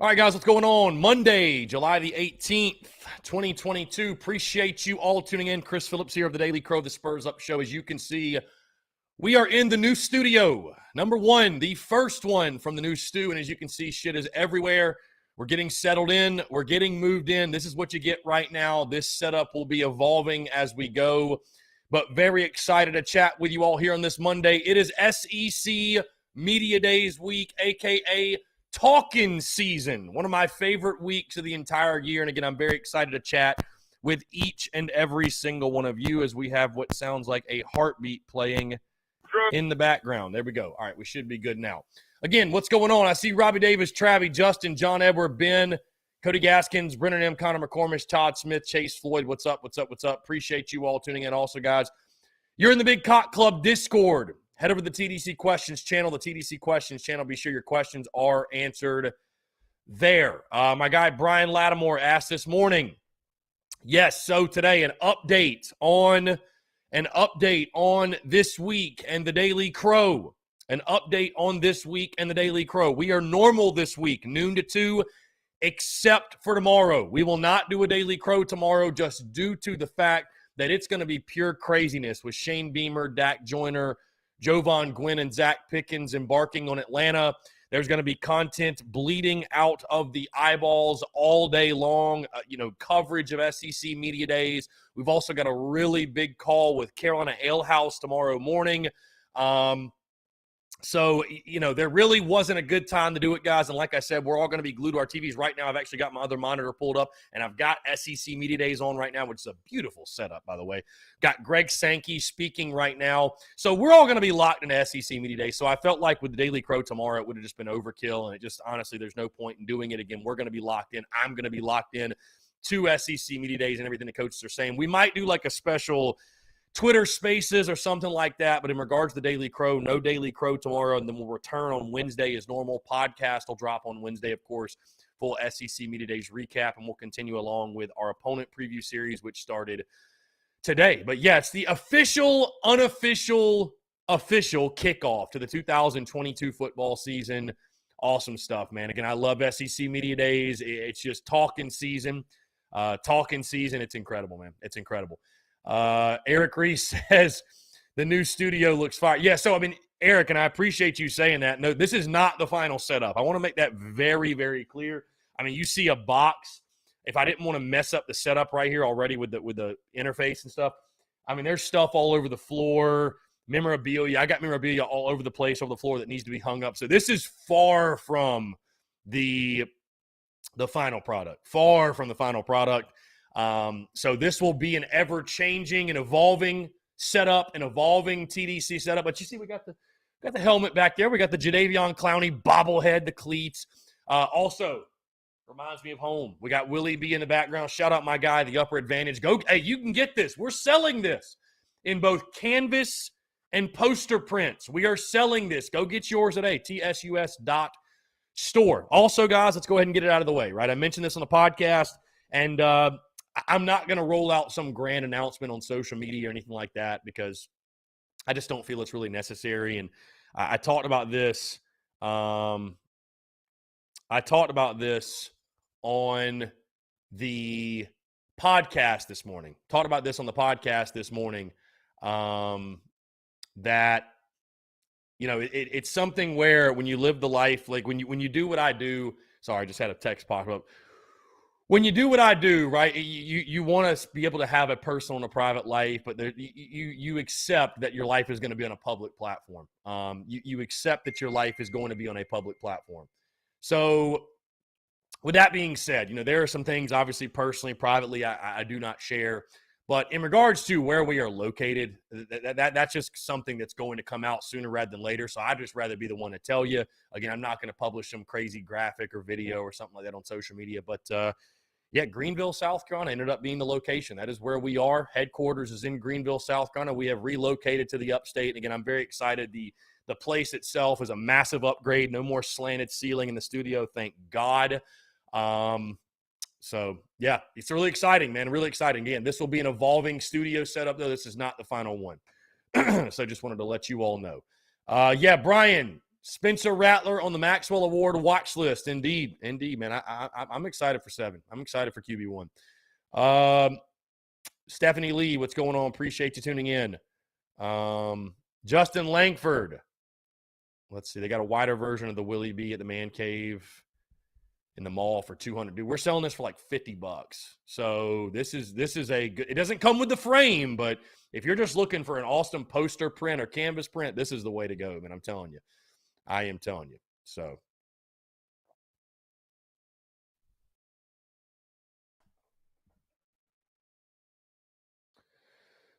All right, guys, what's going on? Monday, July the 18th, 2022. Appreciate you all tuning in. Chris Phillips here of the Daily Crow, the Spurs Up Show. As you can see, we are in the new studio. Number one, the first one from the new stew. And as you can see, shit is everywhere. We're getting settled in. We're getting moved in. This is what you get right now. This setup will be evolving as we go. But very excited to chat with you all here on this Monday. It is SEC Media Days week, a.k.a. Talking season, one of my favorite weeks of the entire year. And again, I'm very excited to chat with each and every single one of you as we have what sounds like a heartbeat playing in the background. There we go. All right, we should be good now. Again, what's going on? I see Robbie Davis, Travie, Justin, John Edward, Ben, Cody Gaskins, Brennan M., Connor McCormick, Todd Smith, Chase Floyd. What's up? What's up? What's up? Appreciate you all tuning in. Also, guys, you're in the Big Cock Club Discord. Head over to the TDC Questions channel, the TDC Questions channel. Be sure your questions are answered there. My guy Brian Lattimore asked this morning. Yes, so today an update on this week and the Daily Crow. An update on this week and the Daily Crow. We are normal this week, noon to 2, except for tomorrow. We will not do a Daily Crow tomorrow just due to the fact that it's going to be pure craziness with Shane Beamer, Dak Joyner, Jovan Gwynn, and Zach Pickens embarking on Atlanta. There's going to be content bleeding out of the eyeballs all day long, coverage of SEC Media Days. We've also got a really big call with Carolina Ale House tomorrow morning. So, there really wasn't a good time to do it, guys. And like I said, we're all going to be glued to our TVs right now. I've actually got my other monitor pulled up, and I've got SEC Media Days on right now, which is a beautiful setup, by the way. Got Greg Sankey speaking right now. So we're all going to be locked into SEC Media Days. So I felt like with the Daily Crow tomorrow, it would have just been overkill. And it just, honestly, there's no point in doing it again. We're going to be locked in. I'm going to be locked in to SEC Media Days and everything the coaches are saying. We might do like a special Twitter Spaces or something like that. But in regards to the Daily Crow, no Daily Crow tomorrow, and then we'll return on Wednesday as normal. Podcast will drop on Wednesday, of course, full SEC Media Days recap, and we'll continue along with our opponent preview series, which started today. But yeah, it's the official, unofficial, official kickoff to the 2022 football season. Awesome stuff, man. Again, I love SEC Media Days. It's just talking season. It's incredible, man. It's incredible. Eric Reese says the new studio looks fire. Yeah, so, Eric, and I appreciate you saying that. No, this is not the final setup. I want to make that very, very clear. You see a box. If I didn't want to mess up the setup right here already with the interface and stuff, there's stuff all over the floor, memorabilia. I got memorabilia all over the place, over the floor that needs to be hung up. So this is far from the final product. Far from the final product. So this will be an ever-changing and evolving setup, an evolving TDC setup. But you see, we got the helmet back there. We got the Jadeveon Clowney bobblehead, the cleats. Also, reminds me of home. We got Willie B in the background. Shout out my guy, the Upper Advantage. Hey, you can get this. We're selling this in both canvas and poster prints. We are selling this. Go get yours today, tsus.store. Also, guys, let's go ahead and get it out of the way, right? I mentioned this on the podcast, and I'm not going to roll out some grand announcement on social media or anything like that because I just don't feel it's really necessary. And I talked about this. On the podcast this morning. That it's something where when you live the life, like when you do what I do. Sorry, I just had a text pop up. When you do what I do, right, you want to be able to have a personal and a private life, but you accept that your life is going to be on a public platform. You accept that your life is going to be on a public platform. So with that being said, there are some things, obviously, personally, privately, I do not share. But in regards to where we are located, that's just something that's going to come out sooner rather than later. So I'd just rather be the one to tell you. Again, I'm not going to publish some crazy graphic or video or something like that on social media. But, yeah, Greenville, South Carolina ended up being the location. That is where we are. Headquarters is in Greenville, South Carolina. We have relocated to the upstate. And again, I'm very excited. The place itself is a massive upgrade. No more slanted ceiling in the studio, thank God. So, yeah, it's really exciting, man. Really exciting. Again, this will be an evolving studio setup, though. This is not the final one. So just wanted to let you all know. Yeah, Brian, Spencer Rattler on the Maxwell Award watch list. Indeed, man. I'm excited for 7. I'm excited for QB1. Stephanie Lee, what's going on? Appreciate you tuning in. Justin Langford. Let's see. They got a wider version of the Willie B at the Man Cave in the mall for $200. Dude, we're selling this for like $50. So this is a good. It doesn't come with the frame, but if you're just looking for an awesome poster print or canvas print, this is the way to go, man. I'm telling you. I am telling you. So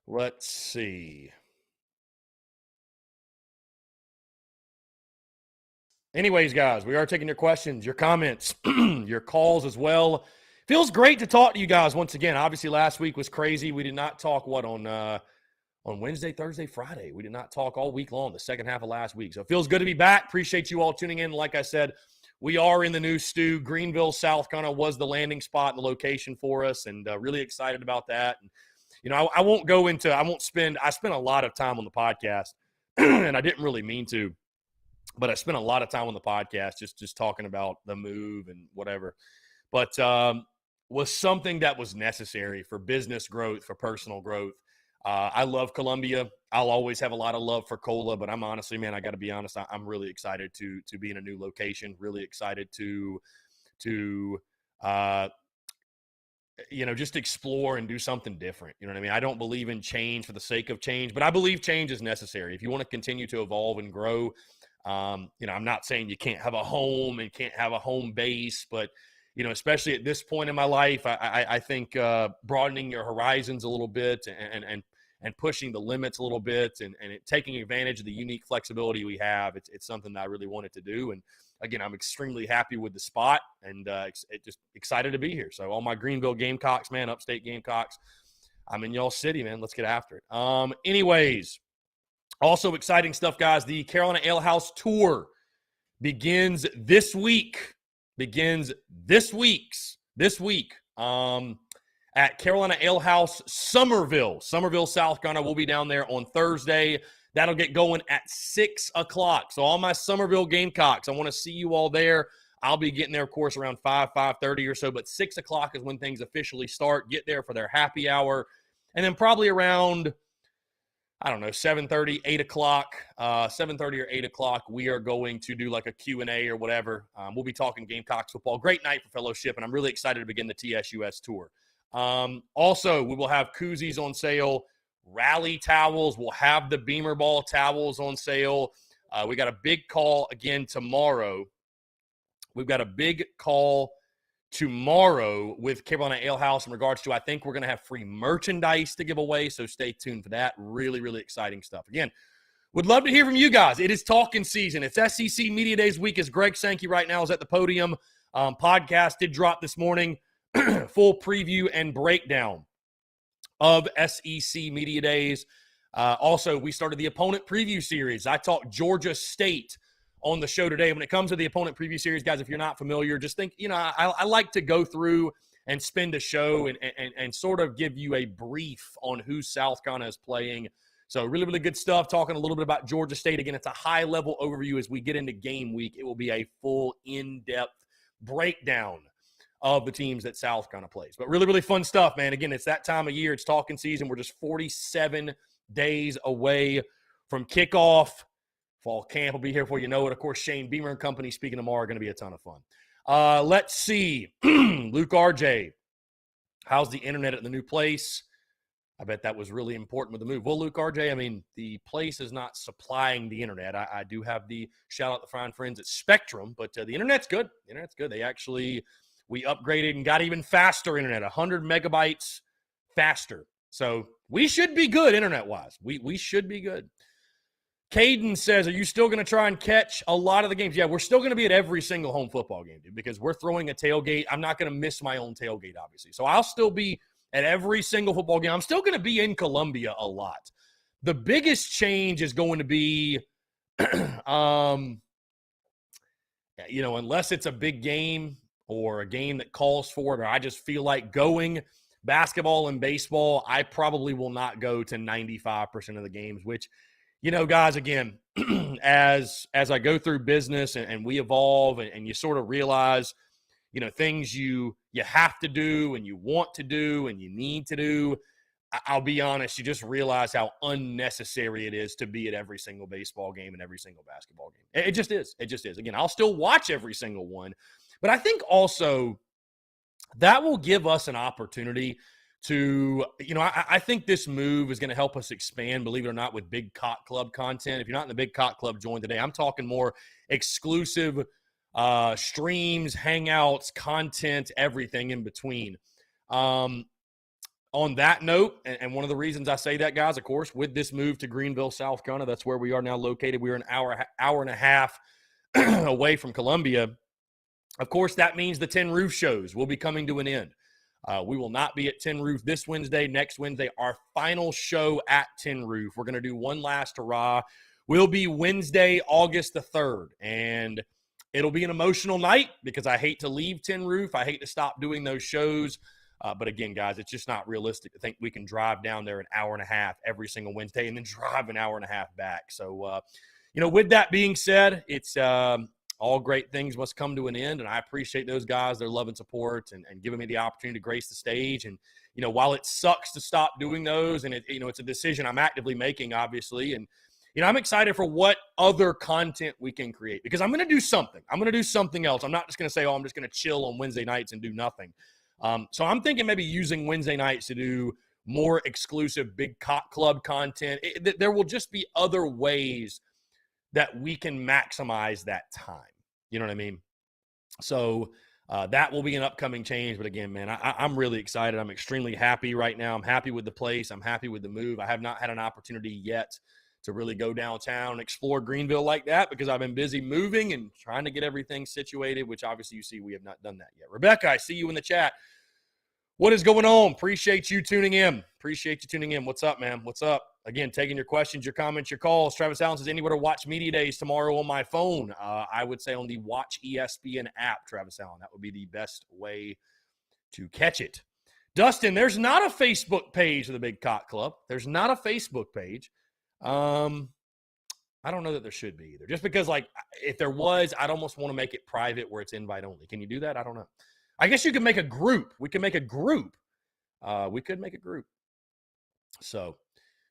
let's see. Anyways, guys, we are taking your questions, your comments, your calls as well. Feels great to talk to you guys once again. Obviously, last week was crazy. We did not talk on Wednesday, Thursday, Friday. We did not talk all week long, the second half of last week. So it feels good to be back. Appreciate you all tuning in. Like I said, we are in the new stew. Greenville, South Carolina was the landing spot and the location for us, and really excited about that. And, you know, I spent a lot of time on the podcast, and I didn't really mean to. But I spent a lot of time on the podcast just talking about the move and whatever. But was something that was necessary for business growth, for personal growth. I love Columbia. I'll always have a lot of love for Cola, but I'm honestly, man, I got to be honest. I'm really excited to be in a new location. Really excited to just explore and do something different. You know what I mean? I don't believe in change for the sake of change, but I believe change is necessary. If you want to continue to evolve and grow, I'm not saying you can't have a home and can't have a home base, but, especially at this point in my life, I think broadening your horizons a little bit and pushing the limits a little bit and taking advantage of the unique flexibility we have, it's something that I really wanted to do. And again, I'm extremely happy with the spot and just excited to be here. So all my Greenville Gamecocks, man, upstate Gamecocks, I'm in y'all city, man. Let's get after it. Anyways, also exciting stuff, guys. The Carolina Ale House Tour begins this week. This week. At Carolina Ale House, Somerville, South Carolina. We'll be down there on Thursday. That'll get going at 6 o'clock. So all my Somerville Gamecocks, I want to see you all there. I'll be getting there, of course, around 5:30 or so. But 6 o'clock is when things officially start. Get there for their happy hour. And then probably around, 7:30, 8 o'clock, 7:30 or 8 o'clock, we are going to do like a Q&A or whatever. We'll be talking Gamecocks football. Great night for fellowship, and I'm really excited to begin the TSUS tour. Also, we will have koozies on sale, rally towels. We'll have the Beamer Ball towels on sale. We got a big call again tomorrow. We've got a big call tomorrow with Carolina Ale House in regards to, I think we're going to have free merchandise to give away, so stay tuned for that. Really, really exciting stuff. Again, would love to hear from you guys. It is talking season. It's SEC Media Days week as Greg Sankey right now is at the podium. Podcast did drop this morning. Full preview and breakdown of SEC Media Days. Also, we started the opponent preview series. I talked Georgia State on the show today. When it comes to the opponent preview series, guys, if you're not familiar, just think, I like to go through and spend a show and sort of give you a brief on who South Carolina is playing. So really, really good stuff. Talking a little bit about Georgia State. Again, it's a high-level overview as we get into game week. It will be a full, in-depth breakdown of the teams that South Carolina plays. But really, really fun stuff, man. Again, it's that time of year. It's talking season. We're just 47 days away from kickoff. Fall camp will be here before you know it. Of course, Shane Beamer and company speaking tomorrow are going to be a ton of fun. Let's see. Luke RJ, how's the internet at the new place? I bet that was really important with the move. Well, Luke RJ, I mean, the place is not supplying the internet. I do have the shout out to fine friends at Spectrum, but the internet's good. The internet's good. We upgraded and got even faster internet, 100 megabytes faster. So we should be good internet-wise. We should be good. Caden says, are you still going to try and catch a lot of the games? Yeah, we're still going to be at every single home football game, dude, because we're throwing a tailgate. I'm not going to miss my own tailgate, obviously. So I'll still be at every single football game. I'm still going to be in Columbia a lot. The biggest change is going to be, unless it's a big game or a game that calls for it, or I just feel like going, basketball and baseball, I probably will not go to 95% of the games, which, Guys, again, as I go through business and we evolve and you sort of realize, things you have to do and you want to do and you need to do. I'll be honest, you just realize how unnecessary it is to be at every single baseball game and every single basketball game. It just is. It just is. Again, I'll still watch every single one, but I think also that will give us an opportunity to, I think this move is going to help us expand, believe it or not, with Big Cock Club content. If you're not in the Big Cock Club, join today. I'm talking more exclusive streams, hangouts, content, everything in between. On that note, and one of the reasons I say that, guys, of course, with this move to Greenville, South Carolina, that's where we are now located. We're an hour and a half away from Columbia. Of course, that means the Tin Roof shows will be coming to an end. We will not be at Tin Roof this Wednesday. Next Wednesday, our final show at Tin Roof. We're going to do one last hurrah. Will be Wednesday, August the 3rd. And it'll be an emotional night because I hate to leave Tin Roof. I hate to stop doing those shows. But again, guys, it's just not realistic to think we can drive down there an hour and a half every single Wednesday and then drive an hour and a half back. So, with that being said, it's all great things must come to an end. And I appreciate those guys, their love and support and giving me the opportunity to grace the stage. And, while it sucks to stop doing those and it's a decision I'm actively making, obviously. And, I'm excited for what other content we can create because I'm going to do something. I'm going to do something else. I'm not just going to say, I'm just going to chill on Wednesday nights and do nothing. So I'm thinking maybe using Wednesday nights to do more exclusive Big Cock Club content. There will just be other ways that we can maximize that time. You know what I mean? So that will be an upcoming change. But again, man, I'm really excited. I'm extremely happy right now. I'm happy with the place. I'm happy with the move. I have not had an opportunity yet to really go downtown and explore Greenville like that because I've been busy moving and trying to get everything situated, which obviously you see we have not done that yet. Rebecca, I see you in the chat. What is going on? Appreciate you tuning in. What's up, man? What's up? Again, taking your questions, your comments, your calls. Travis Allen says, anywhere to watch Media Days tomorrow on my phone? I would say on the Watch ESPN app, Travis Allen. That would be the best way to catch it. Dustin, there's not a Facebook page for the Big Cock Club. There's not a Facebook page. I don't know that there should be either. Just because, if there was, I'd almost want to make it private where it's invite only. Can you do that? I don't know. I guess you can make a group. We can make a group. So,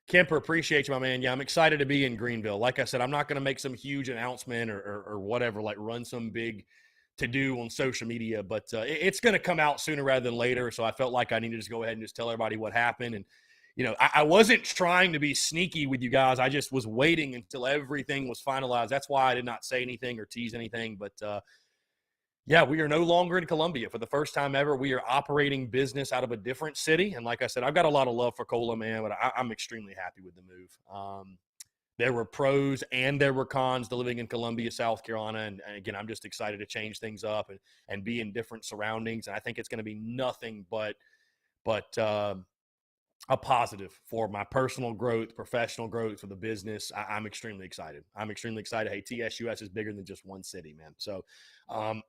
Kemper, appreciate you, my man. Yeah, I'm excited to be in Greenville. Like I said, I'm not going to make some huge announcement or whatever, run some big to-do on social media, but it's going to come out sooner rather than later, so I felt like I needed to just go ahead and just tell everybody what happened. And, I wasn't trying to be sneaky with you guys. I just was waiting until everything was finalized. That's why I did not say anything or tease anything, but yeah, we are no longer in Columbia. For the first time ever, we are operating business out of a different city. And like I said, I've got a lot of love for Cola, man, but I'm extremely happy with the move. There were pros and there were cons to living in Columbia, South Carolina. And again, I'm just excited to change things up and be in different surroundings. And I think it's going to be nothing but a positive for my personal growth, professional growth, for the business. I'm extremely excited. Hey, TSUS is bigger than just one city, man. So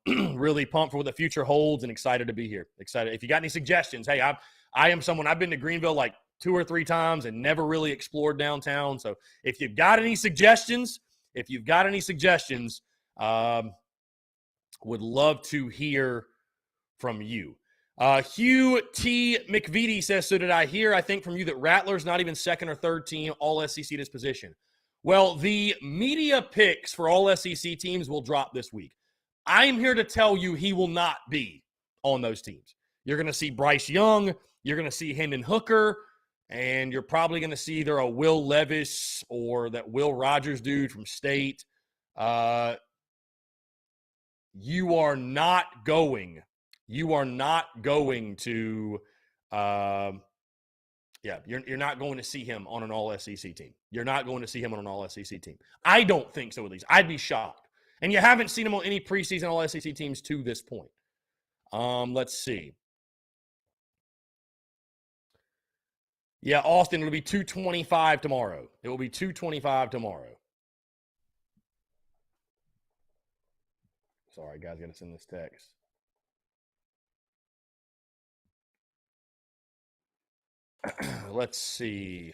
really pumped for what the future holds and excited to be here. Excited. If you got any suggestions, hey, I am someone, I've been to Greenville 2 or 3 times and never really explored downtown. So if you've got any suggestions, would love to hear from you. Hugh T. McVitie says, so did I hear, I think from you, that Rattler's not even second or third team all SEC this position? Well, the media picks for all SEC teams will drop this week. I'm here to tell you he will not be on those teams. You're going to see Bryce Young, you're going to see Hendon Hooker, and you're probably going to see either a Will Levis or that Will Rogers dude from State. You are not going to you're not going to see him on an all SEC team. I don't think so, at least. I'd be shocked. And you haven't seen him on any preseason all SEC teams to this point. Let's see. Yeah, Austin, it'll be 225 tomorrow. It will be 225 tomorrow. Sorry, guys, got to send this text. Let's see.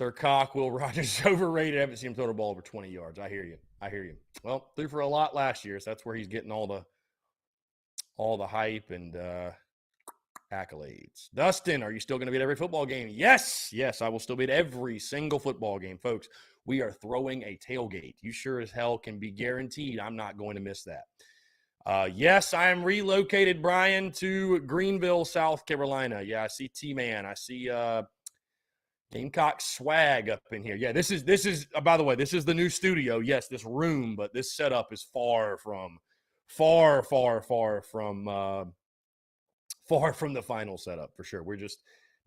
Sir Cock, Will Rogers is overrated. I haven't seen him throw the ball over 20 yards. I hear you. Well, threw for a lot last year, so that's where he's getting all the hype and accolades. Dustin, are you still going to be at every football game? Yes, I will still be at every single football game, folks. We are throwing a tailgate. You sure as hell can be guaranteed I'm not going to miss that. Yes, I am relocated, Brian, to Greenville, South Carolina. Yeah, I see T-Man. I see Gamecock swag up in here. Yeah, this is by the way, this is the new studio. Yes, this room, but this setup is far from the final setup for sure.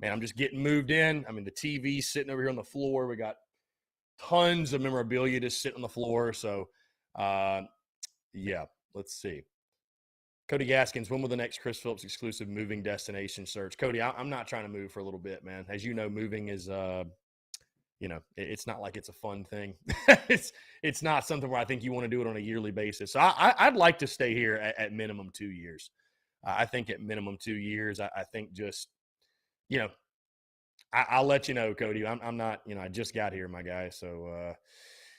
I'm just getting moved in. I mean, the TV's sitting over here on the floor. We got tons of memorabilia just sitting on the floor. So, yeah, let's see. Cody Gaskins, when will the next Chris Phillips exclusive moving destination search? Cody, I'm not trying to move for a little bit, man. As you know, moving is, it's not like it's a fun thing. it's not something where I think you want to do it on a yearly basis. So I'd like to stay here at minimum 2 years. I think at minimum 2 years. I think just, I'll let you know, Cody. I'm not, I just got here, my guy. So,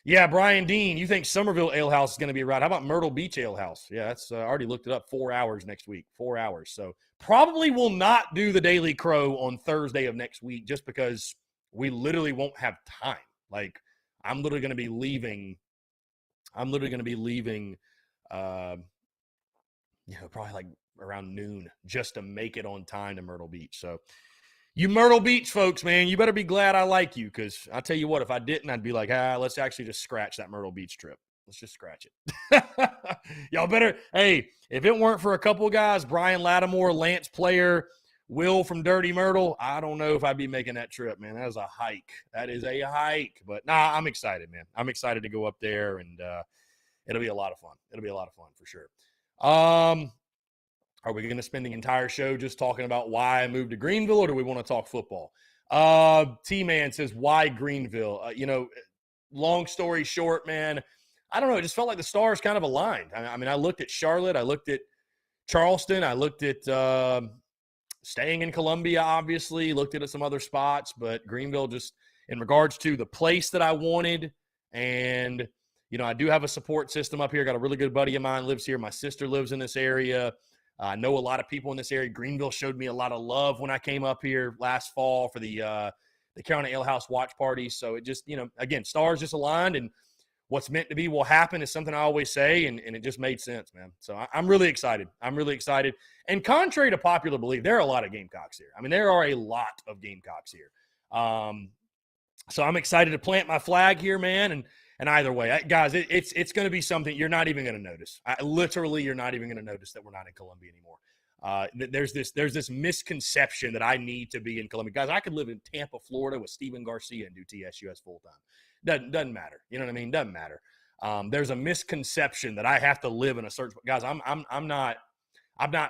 yeah, Brian Dean, you think Somerville Ale House is going to be around? How about Myrtle Beach Ale House? Yeah, that's I already looked it up. 4 hours next week. 4 hours. So probably will not do the Daily Crow on Thursday of next week just because we literally won't have time. Like, I'm literally going to be leaving. Probably like around noon just to make it on time to Myrtle Beach. So you Myrtle Beach folks, man, you better be glad I like you, because I'll tell you what, if I didn't, I'd be like, let's actually just scratch that Myrtle Beach trip. Let's just scratch it. Y'all better, hey, if it weren't for a couple of guys, Brian Lattimore, Lance Player, Will from Dirty Myrtle, I don't know if I'd be making that trip, man. That is a hike. But, I'm excited, man. I'm excited to go up there, and it'll be a lot of fun. For sure. Are we going to spend the entire show just talking about why I moved to Greenville, or do we want to talk football? T-Man says, why Greenville? Long story short, man, I don't know. It just felt like the stars kind of aligned. I mean, I looked at Charlotte. I looked at Charleston. I looked at staying in Columbia, obviously. Looked at some other spots. But Greenville, just in regards to the place that I wanted, and, I do have a support system up here. Got a really good buddy of mine lives here. My sister lives in this area. I know a lot of people in this area. Greenville showed me a lot of love when I came up here last fall for the Carolina Ale House watch party. So it just, again, stars just aligned, and what's meant to be will happen is something I always say, and it just made sense, man. So I'm really excited. And contrary to popular belief, there are a lot of Gamecocks here. I mean, there are a lot of Gamecocks here. So I'm excited to plant my flag here, man. And either way, guys, it's going to be something you're not even going to notice. You're not even going to notice that we're not in Columbia anymore. There's this misconception that I need to be in Columbia. Guys, I could live in Tampa, Florida with Steven Garcia and do TSUS full time. Doesn't matter. You know what I mean? Doesn't matter. There's a misconception that I have to live in a certain. Guys, I'm not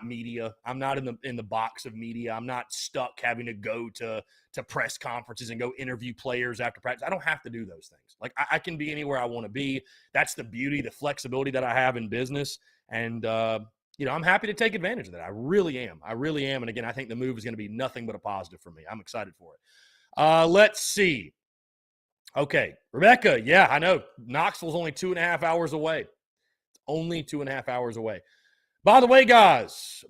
media. I'm not in the box of media. I'm not stuck having to go to press conferences and go interview players after practice. I don't have to do those things. Like, I can be anywhere I want to be. That's the beauty, the flexibility that I have in business. And, I'm happy to take advantage of that. I really am. And again, I think the move is going to be nothing but a positive for me. I'm excited for it. Let's see. Okay. Rebecca. Yeah, I know. Knoxville's only 2.5 hours away. It's only 2.5 hours away. By the way, guys,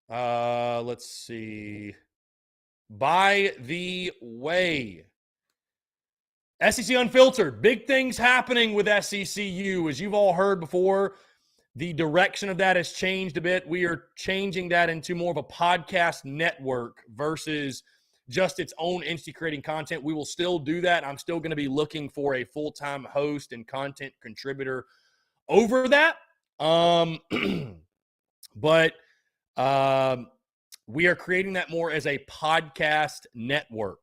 let's see. By the way, SEC Unfiltered, big things happening with SECU. As you've all heard before, the direction of that has changed a bit. We are changing that into more of a podcast network versus just its own entity creating content. We will still do that. I'm still going to be looking for a full-time host and content contributor over that. But we are creating that more as a podcast network.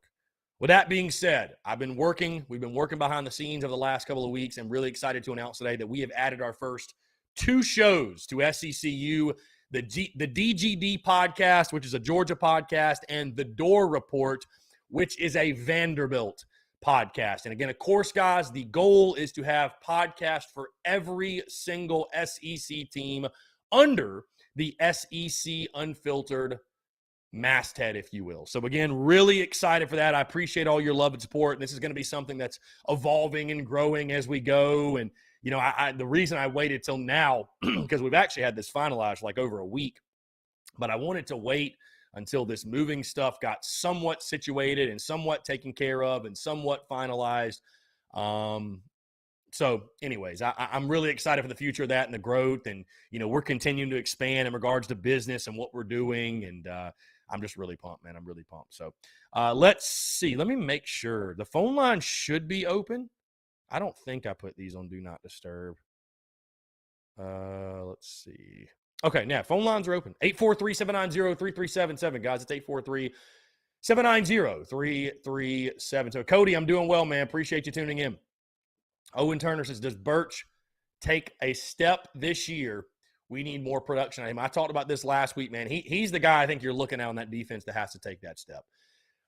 With that being said, we've been working behind the scenes over the last couple of weeks, and really excited to announce today that we have added our first 2 shows to SECU, the DGD podcast, which is a Georgia podcast, and the Door Report, which is a Vanderbilt podcast. And again, of course, guys, the goal is to have podcasts for every single SEC team under the SEC Unfiltered masthead, if you will. So again, really excited for that. I appreciate all your love and support. And this is going to be something that's evolving and growing as we go. And, you know, the reason I waited till now, because we've actually had this finalized like over a week, but I wanted to wait until this moving stuff got somewhat situated and somewhat taken care of and somewhat finalized. So anyways, I'm really excited for the future of that and the growth. And, you know, we're continuing to expand in regards to business and what we're doing. And I'm just really pumped, man. I'm really pumped. So let's see. Let me make sure. The phone line should be open. I don't think I put these on Do Not Disturb. Let's see. Okay, now phone lines are open. 843-790-3377, guys. It's 843-790-3377. Cody, I'm doing well, man. Appreciate you tuning in. Owen Turner says, does Birch take a step this year? We need more production out of him. I talked about this last week, man. He's the guy I think you're looking at on that defense that has to take that step.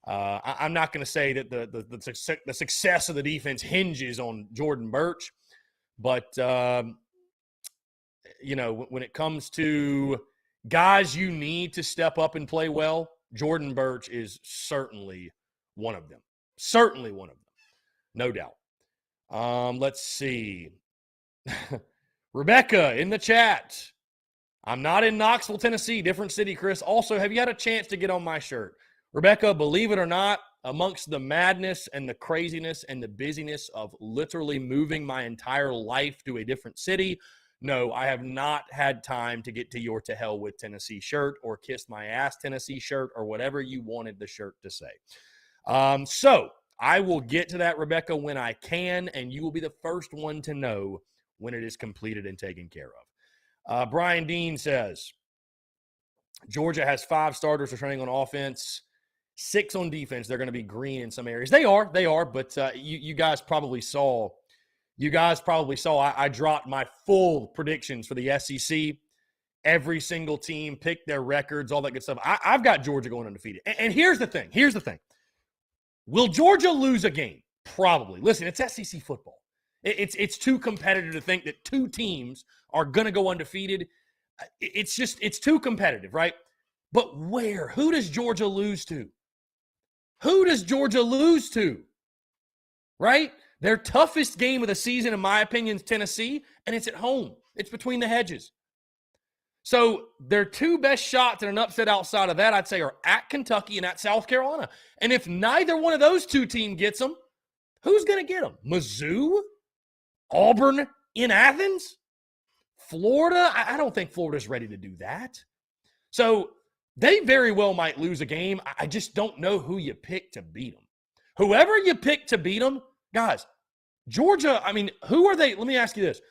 I'm not going to say that the success of the defense hinges on Jordan Birch, but you know, when it comes to guys you need to step up and play well, Jordan Birch is certainly one of them. Certainly one of them, no doubt. Let's see. Rebecca in the chat. I'm not in Knoxville, Tennessee. Different city, Chris. Also, have you had a chance to get on my shirt? Rebecca, believe it or not, amongst the madness and the craziness and the busyness of literally moving my entire life to a different city, no, I have not had time to get to your To Hell With Tennessee shirt or Kiss My Ass Tennessee shirt or whatever you wanted the shirt to say. So I will get to that, Rebecca, when I can, and you will be the first one to know when it is completed and taken care of. Brian Dean says, Georgia has 5 starters returning on offense, 6 on defense. They're going to be green in some areas. They are, but you guys probably saw I dropped my full predictions for the SEC. Every single team picked their records, all that good stuff. I've got Georgia going undefeated. And here's the thing. Will Georgia lose a game? Probably. Listen, it's SEC football. It's too competitive to think that 2 teams are going to go undefeated. It's too competitive, right? But where? Who does Georgia lose to? Right? Their toughest game of the season, in my opinion, is Tennessee, and it's at home. It's between the hedges. So their 2 best shots at an upset outside of that, I'd say, are at Kentucky and at South Carolina. And if neither one of those 2 teams gets them, who's going to get them? Mizzou? Auburn in Athens? Florida? I don't think Florida's ready to do that. So they very well might lose a game. I just don't know who you pick to beat them. Whoever you pick to beat them, guys, Georgia, I mean, who are they? Let me ask you this.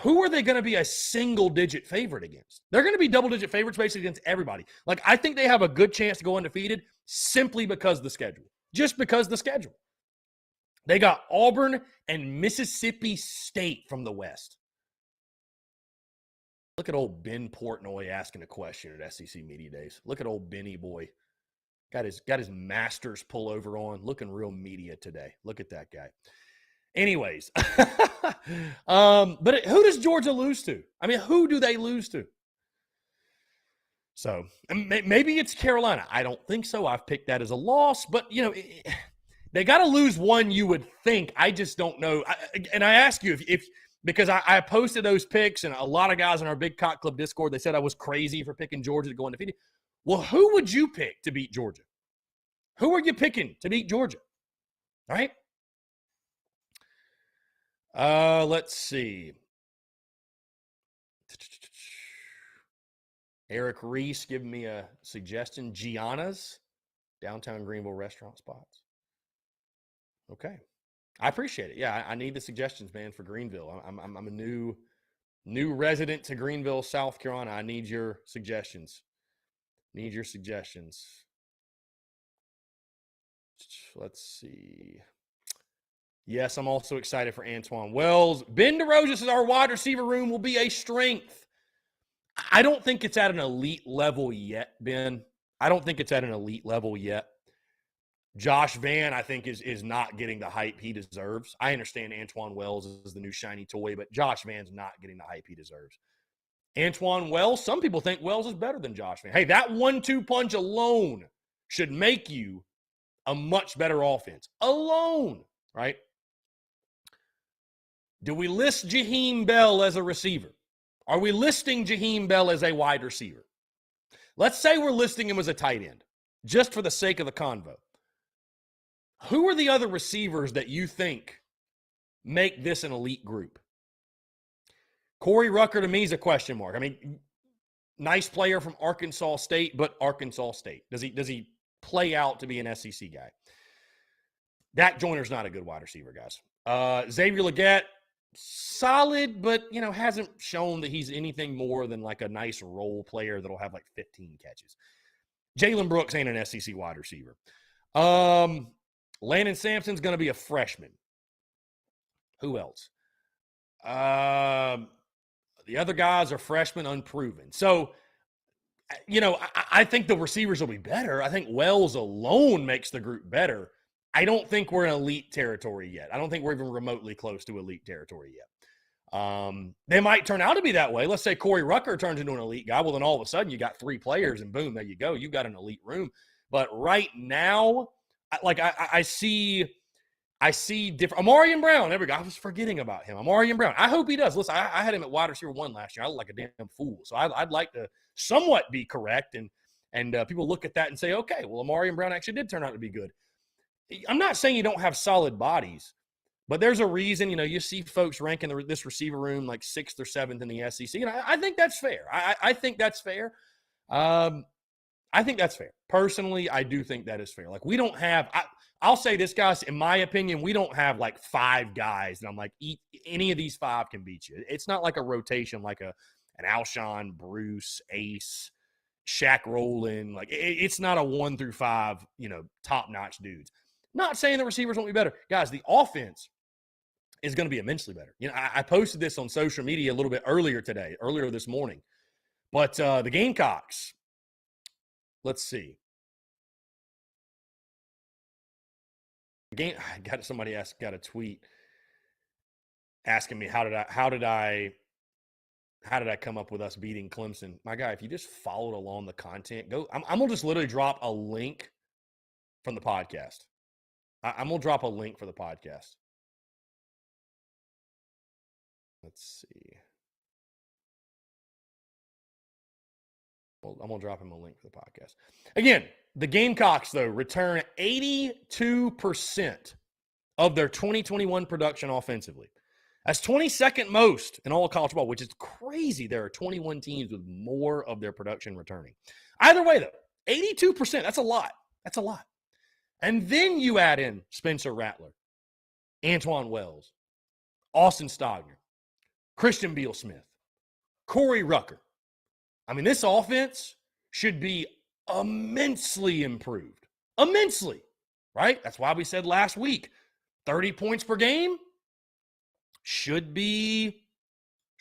Who are they going to be a single-digit favorite against? They're going to be double-digit favorites basically against everybody. Like, I think they have a good chance to go undefeated simply because of the schedule. Just because of the schedule. They got Auburn and Mississippi State from the West. Look at old Ben Portnoy asking a question at SEC Media Days. Look at old Benny boy. Got his master's pullover on. Looking real media today. Look at that guy. Anyways. But who does Georgia lose to? I mean, who do they lose to? So maybe it's Carolina. I don't think so. I've picked that as a loss. But, you know, they got to lose one, you would think. I just don't know. And I ask you, if because I posted those picks, and a lot of guys in our Big Cock Club Discord, they said I was crazy for picking Georgia to go undefeated. Well, who would you pick to beat Georgia? Who are you picking to beat Georgia? All right. Let's see. Eric Reese giving me a suggestion. Gianna's downtown Greenville restaurant spots. Okay. I appreciate it. Yeah, I need the suggestions, man, for Greenville. I'm a new resident to Greenville, South Carolina. I need your suggestions. Let's see. Yes, I'm also excited for Antoine Wells. Ben DeRosa says our wide receiver room will be a strength. I don't think it's at an elite level yet, Ben. I don't think it's at an elite level yet. Josh Vann, I think, is not getting the hype he deserves. I understand Antoine Wells is the new shiny toy, but Josh Vann's not getting the hype he deserves. Antoine Wells, some people think Wells is better than Josh Vann. Hey, that 1-2 punch alone should make you a much better offense. Alone, right? Do we list Jaheim Bell as a receiver? Are we listing Jaheim Bell as a wide receiver? Let's say we're listing him as a tight end, just for the sake of the convo. Who are the other receivers that you think make this an elite group? Corey Rucker, to me, is a question mark. I mean, nice player from Arkansas State, but Arkansas State. Does he play out to be an SEC guy? Dak Joyner's not a good wide receiver, guys. Xavier Legette, solid, but, hasn't shown that he's anything more than like a nice role player that'll have like 15 catches. Jalen Brooks ain't an SEC wide receiver. Landon Sampson's going to be a freshman. Who else? The other guys are freshmen, unproven. So, I think the receivers will be better. I think Wells alone makes the group better. I don't think we're in elite territory yet. I don't think we're even remotely close to elite territory yet. They might turn out to be that way. Let's say Corey Rucker turns into an elite guy. Well, then all of a sudden you got 3 players and boom, there you go. You've got an elite room. But right now, I see different. Amarian Brown, there we go. I was forgetting about him. Amarian Brown. I hope he does. Listen, I had him at wide receiver 1 last year. I look like a damn fool. So I'd like to somewhat be correct. And people look at that and say, okay, well, Amarian Brown actually did turn out to be good. I'm not saying you don't have solid bodies, but there's a reason, you see folks ranking this receiver room like 6th or 7th in the SEC. And I think that's fair. I think that's fair. I think that's fair. Personally, I do think that is fair. Like, we don't have I'll say this, guys, in my opinion, we don't have like 5 guys that I'm like, any of these 5 can beat you. It's not like a rotation like an Alshon, Bruce, Ace, Shaq Rowland. Like, it's not a 1 through 5, top-notch dudes. Not saying the receivers won't be better. Guys, the offense is going to be immensely better. I posted this on social media a little bit earlier this morning. But the Gamecocks, let's see. Somebody got a tweet asking me how did I come up with us beating Clemson? My guy, if you just followed along the content, I'm gonna just literally drop a link from the podcast. I'm gonna drop a link for the podcast. Let's see. Well, I'm gonna drop him a link for the podcast. Again, the Gamecocks, though, return 82% of their 2021 production offensively. That's 22nd most in all of college ball, which is crazy. There are 21 teams with more of their production returning. Either way, though, 82%, that's a lot. That's a lot. And then you add in Spencer Rattler, Antoine Wells, Austin Stogner, Christian Beal-Smith, Corey Rucker. I mean, this offense should be immensely improved. Immensely, right? That's why we said last week, 30 points per game should be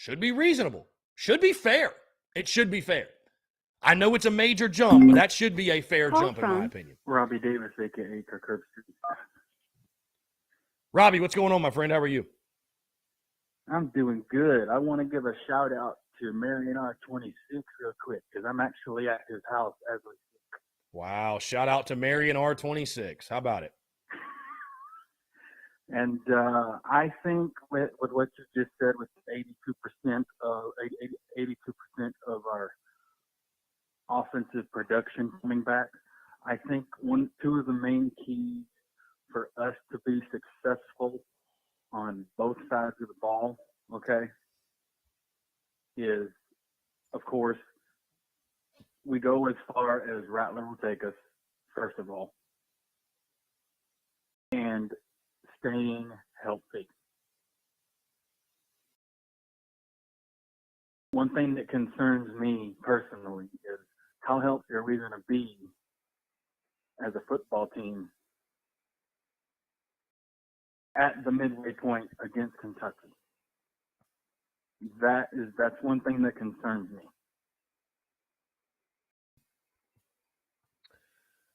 reasonable. Should be fair. It should be fair. I know it's a major jump, but that should be a fair jump in my opinion. Robbie Davis, a.k.a. Kirk Herbstreit. Robbie, what's going on, my friend? How are you? I'm doing good. I want to give a shout-out to Marion R26 real quick because I'm actually at his house as we speak. Wow. Shout out to Marion R26. How about it? And I think with what you just said, with 82% of our offensive production coming back, I think two of the main keys for us to be successful on both sides of the ball, okay, is, of course, we go as far as Rattler will take us, first of all, and staying healthy. One thing that concerns me personally is how healthy are we going to be as a football team at the midway point against Kentucky. That's one thing that concerns me.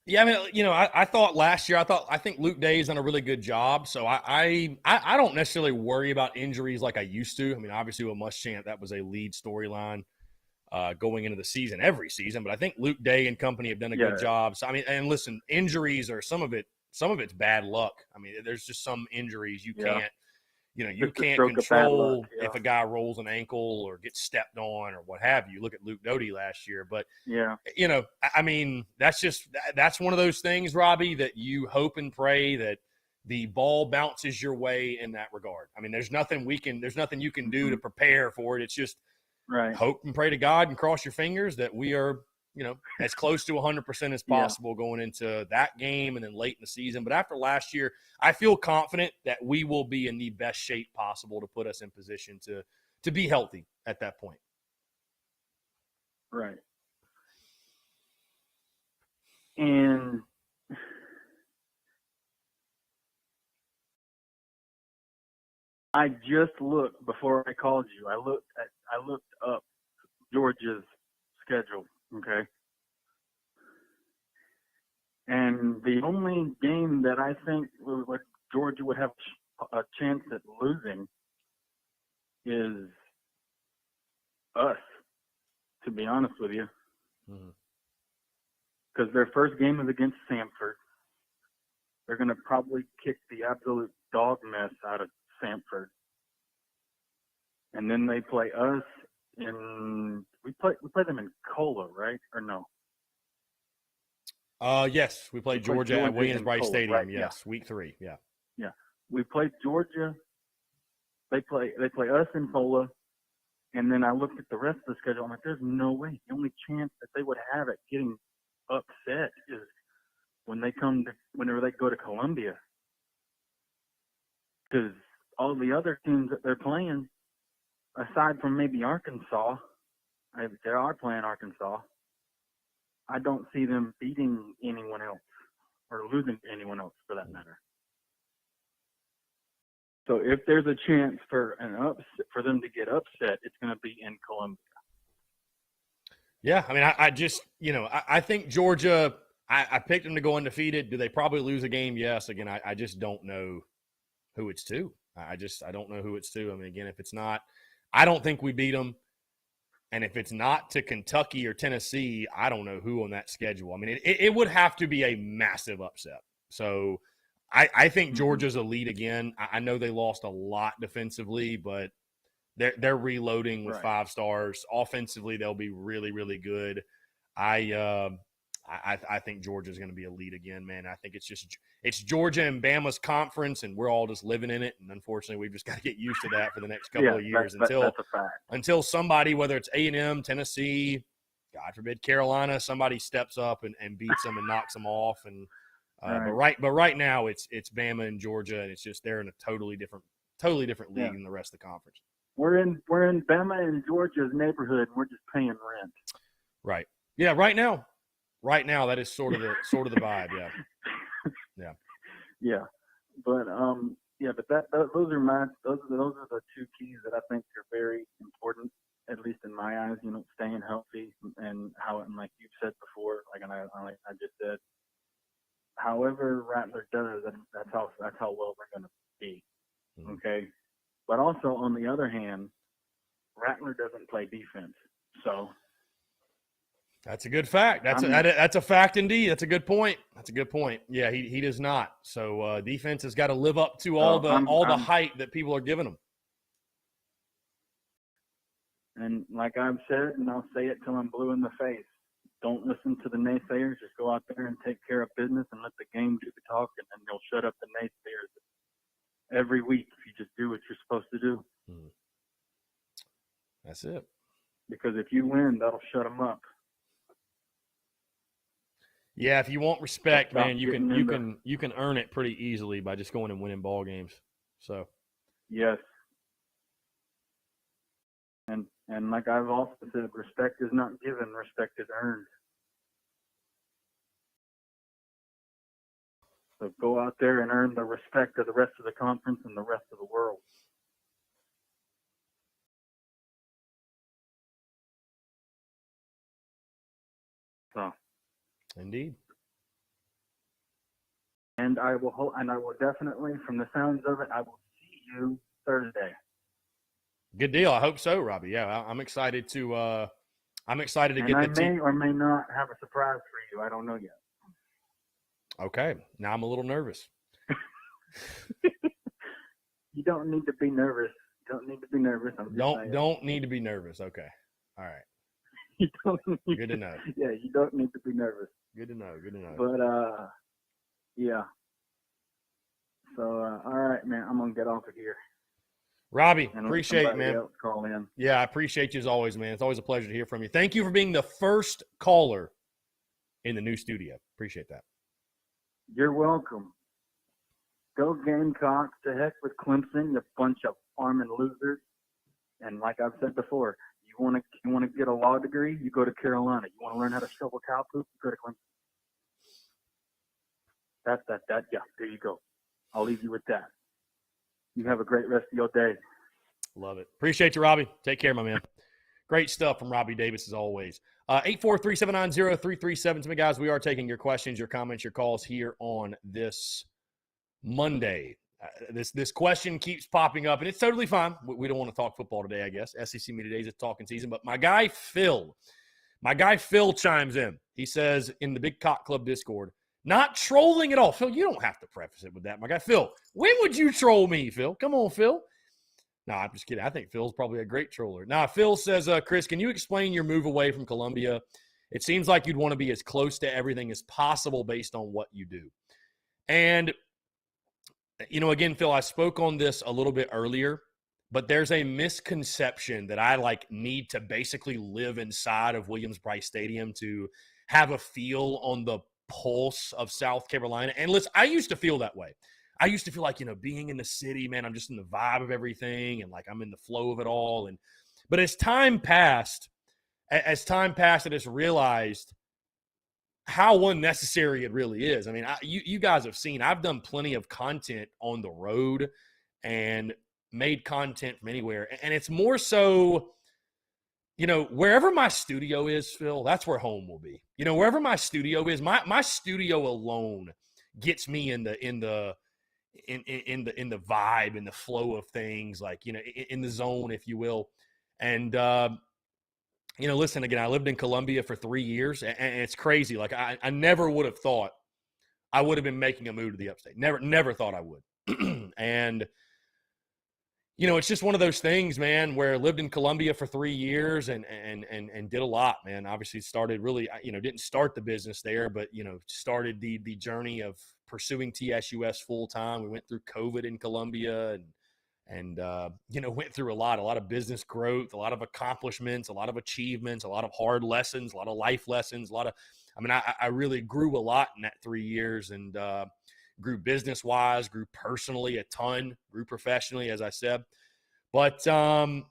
Yeah, I mean, I thought last year, I think Luke Day's done a really good job. So I don't necessarily worry about injuries like I used to. I mean, obviously with Muschamp, that was a lead storyline. going into the season, every season. But I think Luke Day and company have done a good job. So I mean, and listen, injuries are some of it's bad luck. I mean, there's just some injuries you can't. You can't control if a guy rolls an ankle or gets stepped on or what have you. Look at Luke Doty last year. But, I mean, that's one of those things, Robbie, that you hope and pray that the ball bounces your way in that regard. I mean, there's nothing you can do to prepare for it. It's just hope and pray to God and cross your fingers that we are, as close to 100% as possible going into that game and then late in the season. But after last year, I feel confident that we will be in the best shape possible to put us in position to be healthy at that point. Right. And I just looked before I called you. I looked up Georgia's schedule. Okay. And the only game that I think Georgia would have a chance at losing is us, to be honest with you. Because their first game is against Samford. They're going to probably kick the absolute dog mess out of Samford. And then they play us we play them in Cola, right? Or no? Yes, we played Georgia at Williams-Brice Stadium. Right? Yes, week 3. Yeah. Yeah. We played Georgia. They play us in Cola. And then I looked at the rest of the schedule. I'm like, there's no way. The only chance that they would have at getting upset is whenever they go to Columbia. Because all the other teams that they're playing, aside from maybe Arkansas, they are playing Arkansas, I don't see them beating anyone else or losing to anyone else for that matter. So if there's a chance for them to get upset, it's going to be in Columbia. Yeah, I mean, I just, I think Georgia, I picked them to go undefeated. Do they probably lose a game? Yes. Again, I just don't know who it's to. I don't know who it's to. I mean, again, if it's not, I don't think we beat them. And if it's not to Kentucky or Tennessee, I don't know who on that schedule. I mean, it would have to be a massive upset. So I think Georgia's a lead again. I know they lost a lot defensively, but they're reloading with 5 stars. Offensively, they'll be really, really good. I think Georgia's going to be a lead again, man. I think it's Georgia and Bama's conference, and we're all just living in it. And unfortunately, we've just got to get used to that for the next couple of years that's a fact. Until somebody, whether it's A&M, Tennessee, God forbid Carolina, somebody steps up and beats them and knocks them off. And but right now it's Bama and Georgia, and it's just they're in a totally different league than the rest of the conference. We're in Bama and Georgia's neighborhood, and we're just paying rent. Right. Yeah. Right now. Right now, that is sort of the vibe, yeah. But but those are the 2 keys that I think are very important, at least in my eyes. Staying healthy and like you've said before, like I just said, however Rattler does, that's how well we're going to be. Okay. But also on the other hand, Rattler doesn't play defense, so. That's a good fact. That's a fact indeed. That's a good point. Yeah, he does not. So defense has got to live up to all the hype that people are giving them. And like I've said, and I'll say it till I'm blue in the face, don't listen to the naysayers. Just go out there and take care of business and let the game do the talking, and you'll shut up the naysayers every week if you just do what you're supposed to do. That's it. Because if you win, that'll shut them up. Yeah, if you want respect, man, you can earn it pretty easily by just going and winning ball games. So, yes, and like I've also said, respect is not given; respect is earned. So go out there and earn the respect of the rest of the conference and the rest of the world. So, indeed. And I will definitely, from the sounds of it, I will see you Thursday. Good deal. I hope so, Robbie. Yeah, I'm excited to I'm excited to And get I the team. may or may not have a surprise for you. I don't know yet. Okay, now I'm a little nervous. You don't need to be nervous. You don't need to be nervous. I'm just saying. Don't need to be nervous. Okay, all right. You don't need Good to know. Yeah, you don't need to be nervous. Good to know. Good to know. But yeah. So all right, man. I'm gonna get off of here. Robbie, And appreciate it, man. Else call in. Yeah, I appreciate you as always, man. It's always a pleasure to hear from you. Thank you for being the first caller in the new studio. Appreciate that. You're welcome. Go Gamecocks. To heck with Clemson, you bunch of farming losers. And like I've said before, you want to get a law degree, you go to Carolina. You want to learn how to shovel cow poop, you go to Clemson. That. Yeah, there you go. I'll leave you with that. You have a great rest of your day. Love it. Appreciate you, Robbie. Take care, my man. Great stuff from Robbie Davis as always. 843-790-3377. Me, guys, we are taking your questions, your comments, your calls here on this Monday. This question keeps popping up, and it's totally fine. We don't want to talk football today, I guess. SEC Media Days, it's talking season. But my guy Phil chimes in. He says in the Big Cock Club Discord, not trolling at all. Phil, you don't have to preface it with that. My guy Phil, when would you troll me, Phil? Come on, Phil. No, I'm just kidding. I think Phil's probably a great troller. Now, Phil says, Chris, can you explain your move away from Columbia? It seems like you'd want to be as close to everything as possible based on what you do. And, again, Phil, I spoke on this a little bit earlier, but there's a misconception that I need to basically live inside of Williams-Brice Stadium to have a feel on the pulse of South Carolina. And listen, I used to feel that way. I used to feel like, being in the city, man, I'm just in the vibe of everything and I'm in the flow of it all. But as time passed, I just realized how unnecessary it really is. I mean, you guys have seen, I've done plenty of content on the road and made content from anywhere. And it's more so, wherever my studio is, Phil, that's where home will be. Wherever my studio is, my studio alone gets me in the vibe, in the flow of things, in the zone, if you will. And, listen, again, I lived in Columbia for 3 years, and it's crazy. I never would have thought I would have been making a move to the upstate. Never thought I would. And, it's just one of those things, man, where I lived in Columbia for 3 years and did a lot, man. Obviously started really, didn't start the business there, but, started the journey of pursuing TSUS full time. We went through COVID in Columbia and went through a lot of business growth, a lot of accomplishments, a lot of achievements, a lot of hard lessons, a lot of life lessons, I really grew a lot in that 3 years and grew business wise, grew personally a ton, grew professionally, as I said. But, I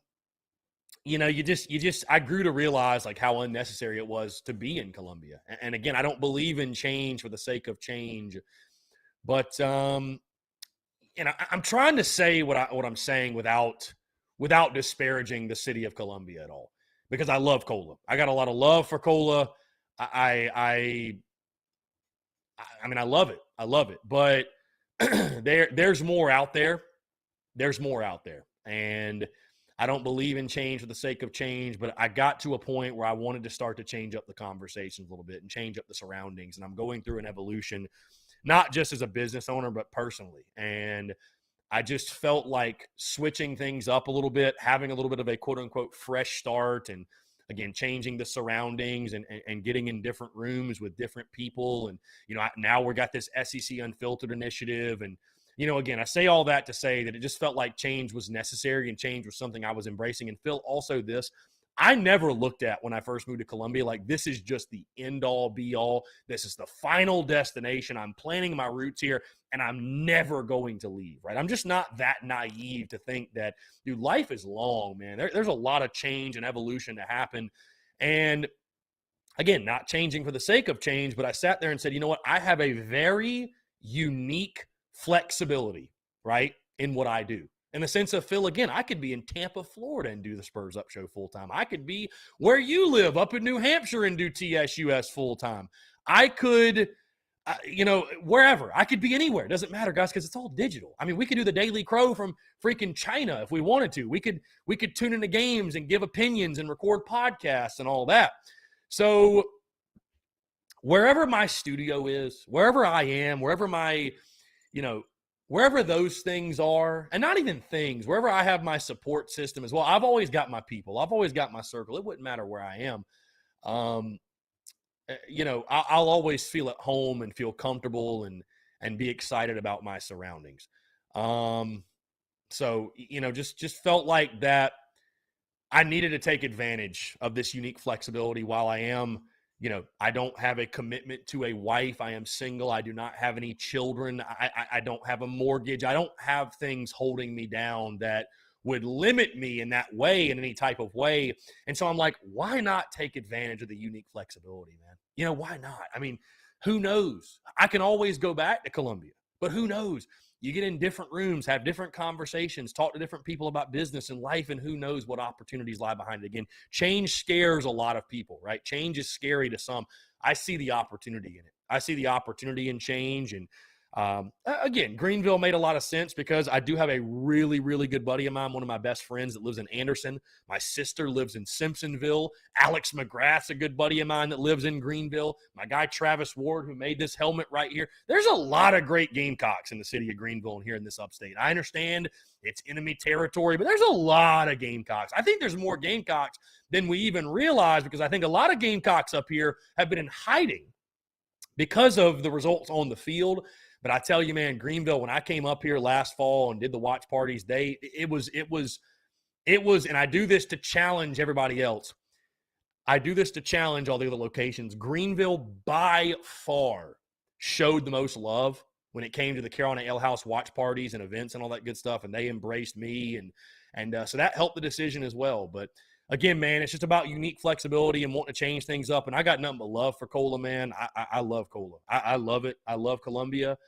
grew to realize how unnecessary it was to be in Columbia. And again, I don't believe in change for the sake of change, but, I'm trying to say what I'm saying without disparaging the city of Columbia at all, because I love Cola. I got a lot of love for Cola. I love it. I love it. But there's more out there. There's more out there. And I don't believe in change for the sake of change, but I got to a point where I wanted to start to change up the conversations a little bit and change up the surroundings. And I'm going through an evolution, not just as a business owner, but personally. And I just felt like switching things up a little bit, having a little bit of a quote unquote fresh start, and again, changing the surroundings and getting in different rooms with different people. And, now we got this SEC Unfiltered initiative. And, again, I say all that to say that it just felt like change was necessary and change was something I was embracing. And Phil, also this, I never looked at when I first moved to Columbia, this is just the end all be all. This is the final destination. I'm planting my roots here and I'm never going to leave, right? I'm just not that naive to think that, dude, life is long, man. There's a lot of change and evolution to happen. And again, not changing for the sake of change, but I sat there and said, you know what? I have a very unique flexibility, right, in what I do. In the sense of, Phil, again, I could be in Tampa, Florida and do the Spurs Up Show full time. I could be where you live up in New Hampshire and do TSUS full time. I could wherever. I could be anywhere. It doesn't matter, guys, because it's all digital. I mean, we could do the Daily Crow from freaking China if we wanted to. We could tune into games and give opinions and record podcasts and all that. So wherever my studio is, wherever I am, wherever my, wherever those things are, and not even things, wherever I have my support system as well, I've always got my people. I've always got my circle. It wouldn't matter where I am. I'll always feel at home and feel comfortable and be excited about my surroundings. So, just felt like that I needed to take advantage of this unique flexibility while I am, I don't have a commitment to a wife. I am single. I do not have any children. I don't have a mortgage. I don't have things holding me down that would limit me in that way, in any type of way. And so I'm like, why not take advantage of the unique flexibility, man? Why not? I mean, who knows? I can always go back to Columbia, but who knows? You get in different rooms, have different conversations, talk to different people about business and life, and who knows what opportunities lie behind it. Again, change scares a lot of people, right? Change is scary to some. I see the opportunity in it. I see the opportunity in change. And again, Greenville made a lot of sense because I do have a really, really good buddy of mine, one of my best friends that lives in Anderson. My sister lives in Simpsonville. Alex McGrath's a good buddy of mine that lives in Greenville. My guy, Travis Ward, who made this helmet right here. There's a lot of great Gamecocks in the city of Greenville and here in this upstate. I understand it's enemy territory, but there's a lot of Gamecocks. I think there's more Gamecocks than we even realize because I think a lot of Gamecocks up here have been in hiding because of the results on the field. But I tell you, man, Greenville, when I came up here last fall and did the watch parties, it was, and I do this to challenge everybody else. I do this to challenge all the other locations. Greenville by far showed the most love when it came to the Carolina Ale House watch parties and events and all that good stuff. And they embraced me. And so that helped the decision as well. But again, man, it's just about unique flexibility and wanting to change things up. And I got nothing but love for Cola, man. I love Cola. I love it. I love Columbia.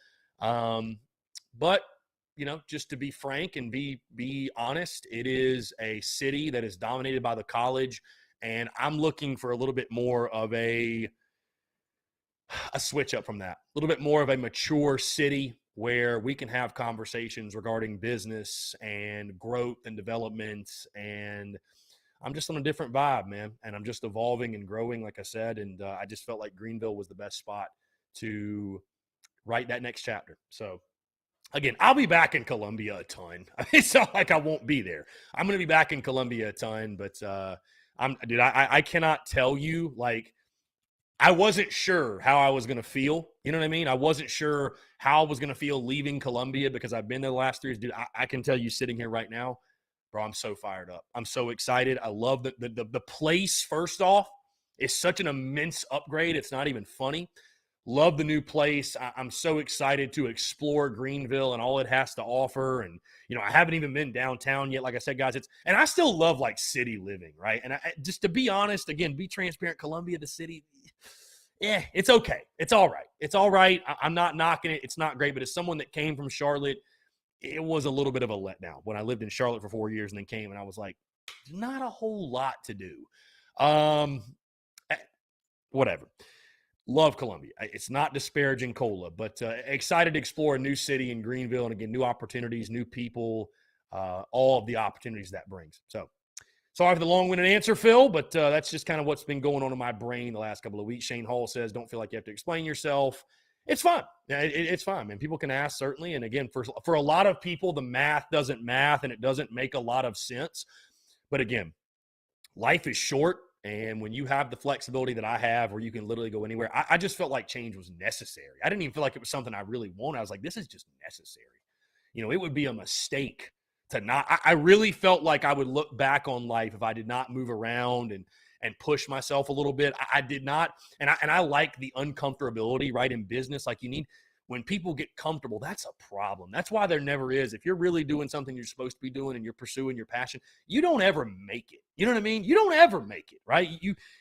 But, just to be frank and be honest, it is a city that is dominated by the college. And I'm looking for a little bit more of a switch up from that, a little bit more of a mature city where we can have conversations regarding business and growth and development. And I'm just on a different vibe, man. And I'm just evolving and growing, like I said. And I just felt like Greenville was the best spot to write that next chapter. So again, I'll be back in Columbia a ton. It's not like I won't be there. I'm going to be back in Columbia a ton, but I cannot tell you, like, I wasn't sure how I was going to feel. You know what I mean? I wasn't sure how I was going to feel leaving Columbia because I've been there the last 3 years. Dude, I can tell you sitting here right now, bro, I'm so fired up. I'm so excited. I love the place, first off, is such an immense upgrade. It's not even funny. Love the new place. I'm so excited to explore Greenville and all it has to offer. And, I haven't even been downtown yet. Like I said, guys, and I still love like city living, right? And just to be honest, again, be transparent, Columbia, the city, it's okay. It's all right. It's all right. I'm not knocking it. It's not great. But as someone that came from Charlotte, it was a little bit of a letdown when I lived in Charlotte for 4 years and then came and I was like, not a whole lot to do. Whatever. Love Columbia. It's not disparaging Cola, but excited to explore a new city in Greenville. And again, new opportunities, new people, all of the opportunities that brings. So sorry for the long-winded answer, Phil, but that's just kind of what's been going on in my brain the last couple of weeks. Shane Hall says, don't feel like you have to explain yourself. It's fun. It's fun, man. People can ask, certainly. And again, for a lot of people, the math doesn't math and it doesn't make a lot of sense. But again, life is short. And when you have the flexibility that I have where you can literally go anywhere, I just felt like change was necessary. I didn't even feel like it was something I really wanted. I was like, this is just necessary. It would be a mistake to not. I really felt like I would look back on life if I did not move around and push myself a little bit. I did not. And I like the uncomfortability, right, in business. Like when people get comfortable, that's a problem. That's why there never is. If you're really doing something you're supposed to be doing and you're pursuing your passion, you don't ever make it. You know what I mean? You don't ever make it, right?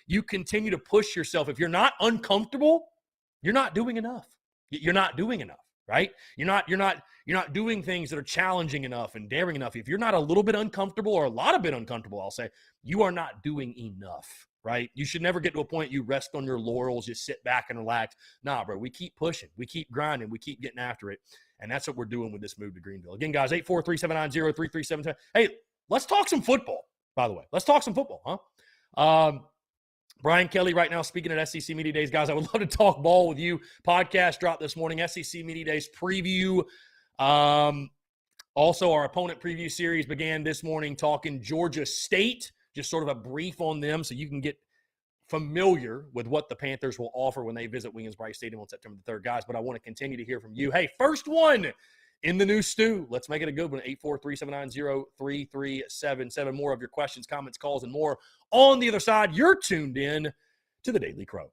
You continue to push yourself. If you're not uncomfortable, you're not doing enough. You're not doing enough, right? You're not doing things that are challenging enough and daring enough. If you're not a little bit uncomfortable or a lot of bit uncomfortable, I'll say, you are not doing enough. right? You should never get to a point you rest on your laurels, just sit back and relax. Nah, bro, we keep pushing. We keep grinding. We keep getting after it. And that's what we're doing with this move to Greenville. Again, guys, 843-790-3377. Hey, let's talk some football, by the way. Let's talk some football, huh? Brian Kelly right now speaking at SEC Media Days. Guys, I would love to talk ball with you. Podcast dropped this morning, SEC Media Days preview. Also, our opponent preview series began this morning talking Georgia State, just sort of a brief on them so you can get familiar with what the Panthers will offer when they visit Williams-Brice Stadium on September the 3rd. Guys, but I want to continue to hear from you. Hey, first one in the new stew. Let's make it a good one. 843-790-3377. More of your questions, comments, calls, and more on the other side. You're tuned in to the Daily Crow.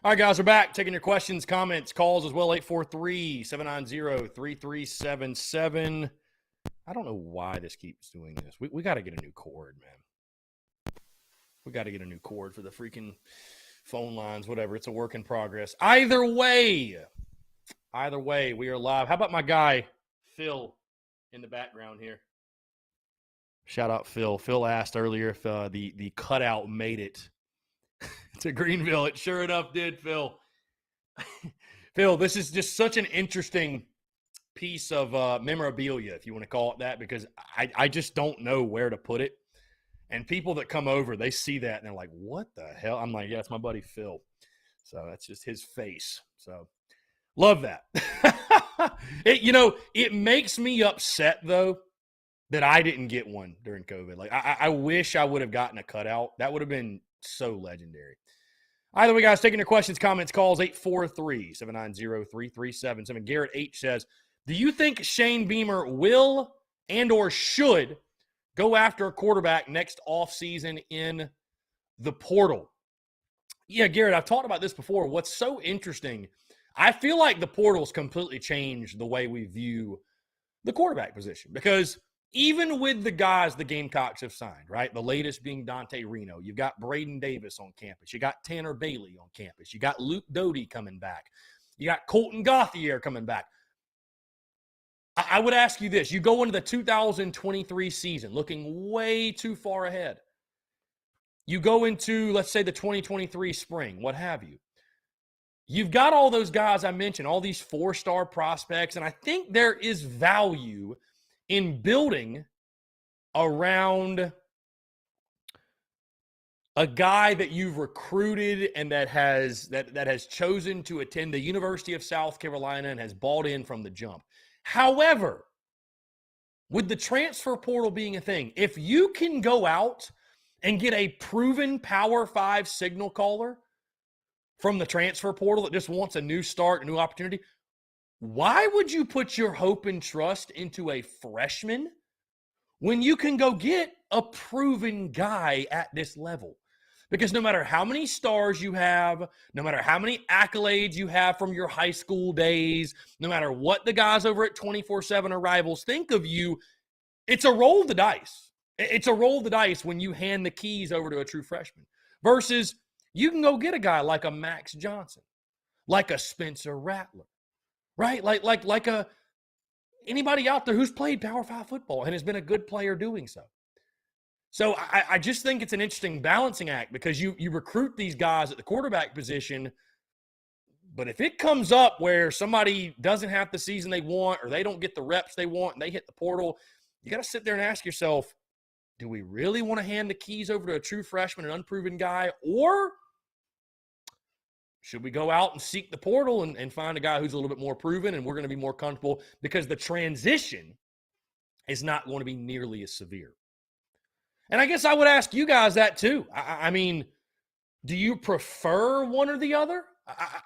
All right, guys, we're back. Taking your questions, comments, calls as well. 843-790-3377. I don't know why this keeps doing this. We got to get a new cord, man. We got to get a new cord for the freaking phone lines, whatever. It's a work in progress. Either way, we are live. How about my guy, Phil, in the background here? Shout out Phil. Phil asked earlier if the cutout made it to Greenville. It sure enough did, Phil. Phil, this is just such an interesting piece of memorabilia, if you want to call it that, because I just don't know where to put it. And people that come over, they see that and they're like, what the hell? I'm like, yeah, it's my buddy Phil. So that's just his face. So love that. It makes me upset, though, that I didn't get one during COVID. Like, I wish I would have gotten a cutout. That would have been so legendary. Either way, guys, taking your questions, comments, calls, 843-790-3377. Garrett H. says, do you think Shane Beamer will and or should go after a quarterback next offseason in the portal? Yeah, Garrett, I've talked about this before. What's so interesting, I feel like the portal's completely changed the way we view the quarterback position, because even with the guys the Gamecocks have signed, right? The latest being Dante Reno. You've got Braden Davis on campus. You got Tanner Bailey on campus. You got Luke Doty coming back. You got Colton Gauthier coming back. I would ask you this. You go into the 2023 season looking way too far ahead. You go into, let's say, the 2023 spring, what have you. You've got all those guys I mentioned, all these four-star prospects, and I think there is value in building around a guy that you've recruited and that has chosen to attend the University of South Carolina and has bought in from the jump. However, with the transfer portal being a thing, if you can go out and get a proven Power 5 signal caller from the transfer portal that just wants a new start, a new opportunity, why would you put your hope and trust into a freshman when you can go get a proven guy at this level? Because no matter how many stars you have, no matter how many accolades you have from your high school days, no matter what the guys over at 24/7 or Rivals think of you, it's a roll of the dice. It's a roll of the dice when you hand the keys over to a true freshman. Versus you can go get a guy like a Max Johnson, like a Spencer Rattler, right? Like anybody out there who's played Power 5 football and has been a good player doing so. So I just think it's an interesting balancing act, because you recruit these guys at the quarterback position, but if it comes up where somebody doesn't have the season they want or they don't get the reps they want and they hit the portal, you got to sit there and ask yourself, do we really want to hand the keys over to a true freshman, an unproven guy, or should we go out and seek the portal and find a guy who's a little bit more proven and we're going to be more comfortable because the transition is not going to be nearly as severe? And I guess I would ask you guys that too. I mean, do you prefer one or the other?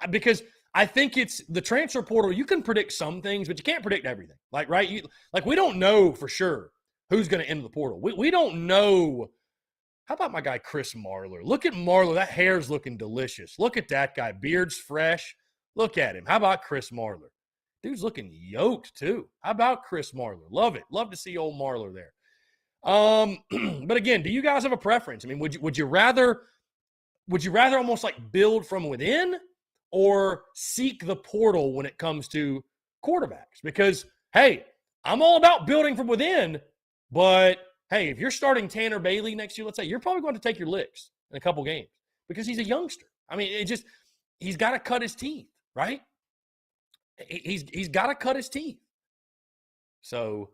Because I think it's the transfer portal. You can predict some things, but you can't predict everything. Like, right? We don't know for sure who's going to enter the portal. We don't know. How about my guy, Chris Marler? Look at Marler. That hair's looking delicious. Look at that guy. Beard's fresh. Look at him. How about Chris Marler? Dude's looking yoked too. How about Chris Marler? Love it. Love to see old Marler there. But again, do you guys have a preference? I mean, would you rather almost like build from within or seek the portal when it comes to quarterbacks? Because, hey, I'm all about building from within, but hey, if you're starting Tanner Bailey next year, let's say, you're probably going to take your licks in a couple games because he's a youngster. I mean, he's got to cut his teeth, right? He's got to cut his teeth. So,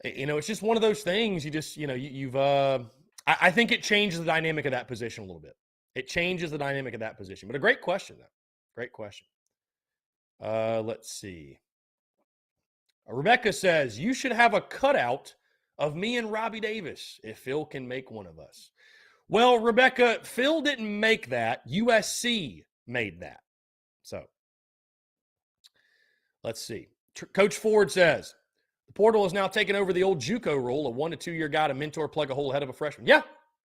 it's just one of those things. You just, I think it changes the dynamic of that position a little bit. It changes the dynamic of that position. But a great question, though. Great question. Let's see. Rebecca says, you should have a cutout of me and Robbie Davis if Phil can make one of us. Well, Rebecca, Phil didn't make that. USC made that. So, let's see. Coach Ford says, the portal has now taken over the old JUCO rule, a 1 to 2 year guy to mentor, plug a hole ahead of a freshman. Yeah,